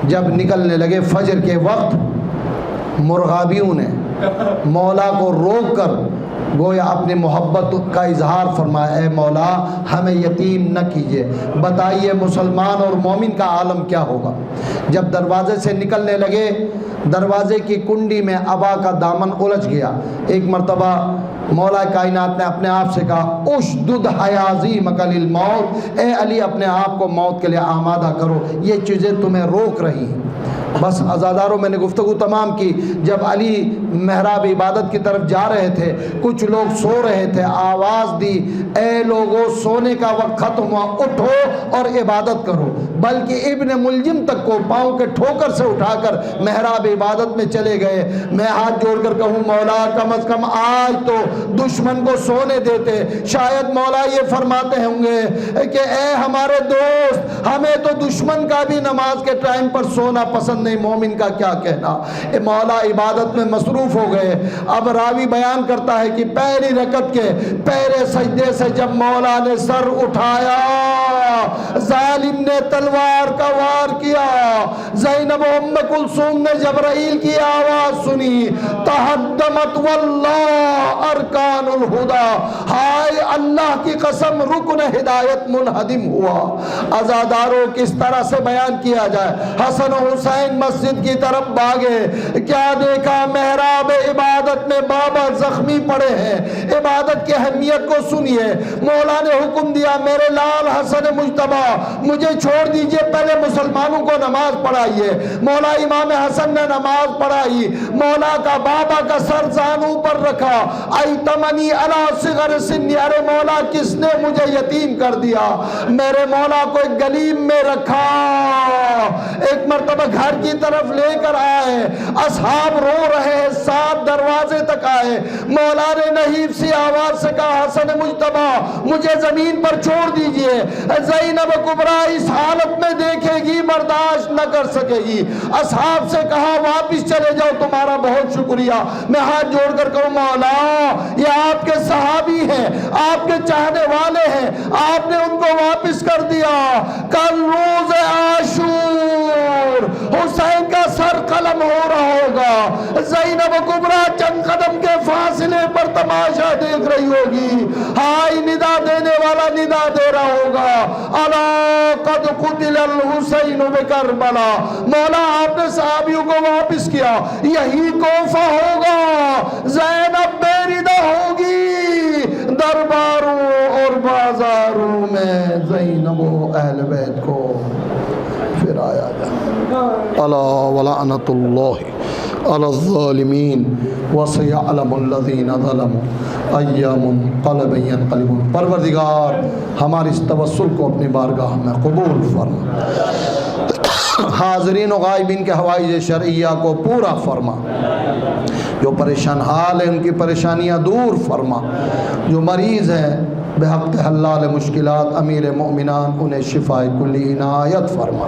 جب نکلنے لگے فجر کے وقت، مرغابیوں نے مولا کو روک کر گویا اپنی محبت کا اظہار فرمایا، اے مولا ہمیں یتیم نہ کیجیے، بتائیے مسلمان اور مومن کا عالم کیا ہوگا۔ جب دروازے سے نکلنے لگے، دروازے کی کنڈی میں ابا کا دامن الجھ گیا۔ ایک مرتبہ مولا کائنات نے اپنے آپ سے کہا اشدد حیازیمک للموت، اے علی اپنے آپ کو موت کے لیے آمادہ کرو، یہ چیزیں تمہیں روک رہی ہیں۔ بس عزاداروں میں نے گفتگو تمام کی، جب علی محراب عبادت کی طرف جا رہے تھے، کچھ لوگ سو رہے تھے، آواز دی اے لوگوں سونے کا وقت ختم ہوا، اٹھو اور عبادت کرو، بلکہ ابن ملجم تک کو پاؤں کے ٹھوکر سے اٹھا کر محراب عبادت میں چلے گئے۔ میں ہاتھ جوڑ کر کہوں مولا کم از کم آج تو دشمن کو سونے دیتے۔ شاید مولا یہ فرماتے ہوں گے کہ اے ہمارے دوست، ہمیں تو دشمن کا بھی نماز کے ٹائم پر سونا پسند نہیں، مومن کا کیا کہنا۔ مولا عبادت میں مصروف ہو گئے۔ اب راوی بیان کرتا ہے کہ پہلی رکعت کے پہلے سجدے سے جب مولا نے سر اٹھایا، ظالم نے تلوار کا وار کیا۔ زینب ام کلثوم نے جبرائیل کی آواز سنی، تہدمت واللہ ارکان الہدا، ہائے اللہ کی قسم رکن ہدایت منہدم ہوا۔ عزاداروں کس طرح سے بیان کیا جائے، حسن و حسین مسجد کی طرف بھاگے، کیا دیکھا محراب عبادت میں بابا زخمی پڑے ہیں۔ عبادت کی اہمیت کو سنیے، مولا نے حکم دیا میرے لال حسن مجتبی مجھے چھوڑ دیجئے، پہلے مسلمانوں کو نماز پڑھائیے۔ مولا امام حسن نے نماز پڑھائی، مولا کا بابا کا سر زانوں پر رکھا، ایتمنی علی صغر سنی، ارے مولا کس نے مجھے یتیم کر دیا، میرے مولا کو ایک گلیم میں رکھا۔ ایک مرتبہ گھر کی طرف لے کر آئے، اصحاب رو رہے ہیں، ساتھ دروازے تک آئے، مولا نے نحیف سی آواز سے کہا حسن مجتبی مجھے زمین پر چھوڑ دیجئے، زینب کبریٰ اس حالت میں دیکھے گی برداشت نہ کر سکے گی۔ اصحاب سے کہا واپس چلے جاؤ، تمہارا بہت شکریہ۔ میں ہاتھ جوڑ کر کہوں مولا یہ آپ کے صحابی ہیں، آپ کے چاہنے والے ہیں، آپ نے ان کو واپس کر دیا۔ کل روز عاشور حسین کا سر قلم ہو رہا ہوگا، زینب کبریٰ چند قدم کے فاصلے پر تماشا دیکھ رہی ہوگی، ہائی ندا دینے والا ندا دے رہا ہوگا، الا قد قتل الحسین بکربلا۔ مولا آپ نے صحابیوں کو واپس کیا، یہی کوفہ ہوگا، زینب بے ردا ہوگی، درباروں اور بازاروں میں زینب و اہل بیت کو پھر آیا جائے۔ الا ولعنت اللہ علی الظالمین وسیعلم الذین ظلموا ای منقلب ینقلبون۔ پروردگار ہماری اس توسل کو اپنی بارگاہ میں قبول فرما، حاضرین و غائبین کے حوائج شرعیہ کو پورا فرما، جو پریشان حال ہیں ان کی پریشانیاں دور فرما، جو مریض ہیں بحق حلال مشکلات امیر مومنان انہیں شفاء کلی عنایت فرما۔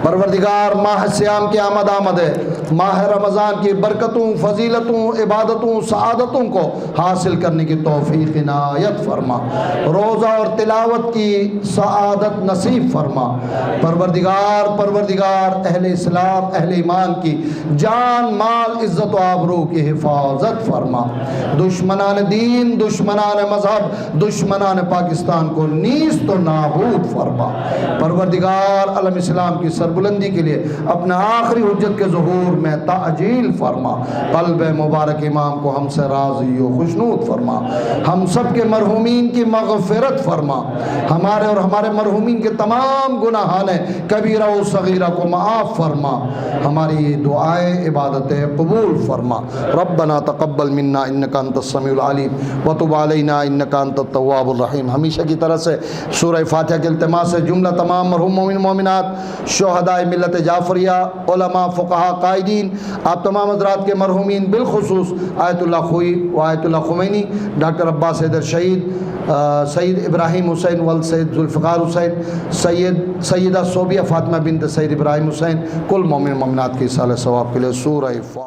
پروردگار ماہ سیام کی آمد ہے، ماہ رمضان کی برکتوں فضیلتوں عبادتوں سعادتوں کو حاصل کرنے کی توفیق عنایت فرما، روزہ اور تلاوت کی سعادت نصیب فرما۔ پروردگار اہل اسلام اہل ایمان کی جان مال عزت و آبرو کی حفاظت فرما، دشمنان دین دشمنان مذہب دشمنان پاکستان کو نیست و نابود فرما۔ پروردگار عالم اسلام کی سربلندی کے لیے اپنے آخری حجت کے ظہور میں تعجیل فرما، قلب مبارک امام کو ہم سے راضی و خوشنود فرما، ہم سب کے مرحومین کی مغفرت فرما، ہمارے اور ہمارے مرحومین کے تمام گناہان کبیرہ و صغیرہ کو معاف فرما، ہماری دعائیں عبادتیں قبول فرما۔ ربنا تقبل منا انک انت السمیع العلیم وتب علینا انک انت التواب الرحیم۔ ہمیشہ کی طرح سے سورہ فاتحہ کے التماس سے جملہ تمام مرحوم مومن مومنات، شہداء ملت جعفریہ، علماء، فقہاء، قائدین، آپ تمام حضرات کے مرحومین، بالخصوص آیت اللہ خوئی و آیت اللہ خمینی، ڈاکٹر عباس حیدر شہید، سید ابراہیم حسین ولد سید ذوالفقار حسین، سیدہ صوبیہ فاطمہ بنت سید ابراہیم حسین، کل مومن مومنات کی اصالہ ثواب کے لیے سورہ فاتحہ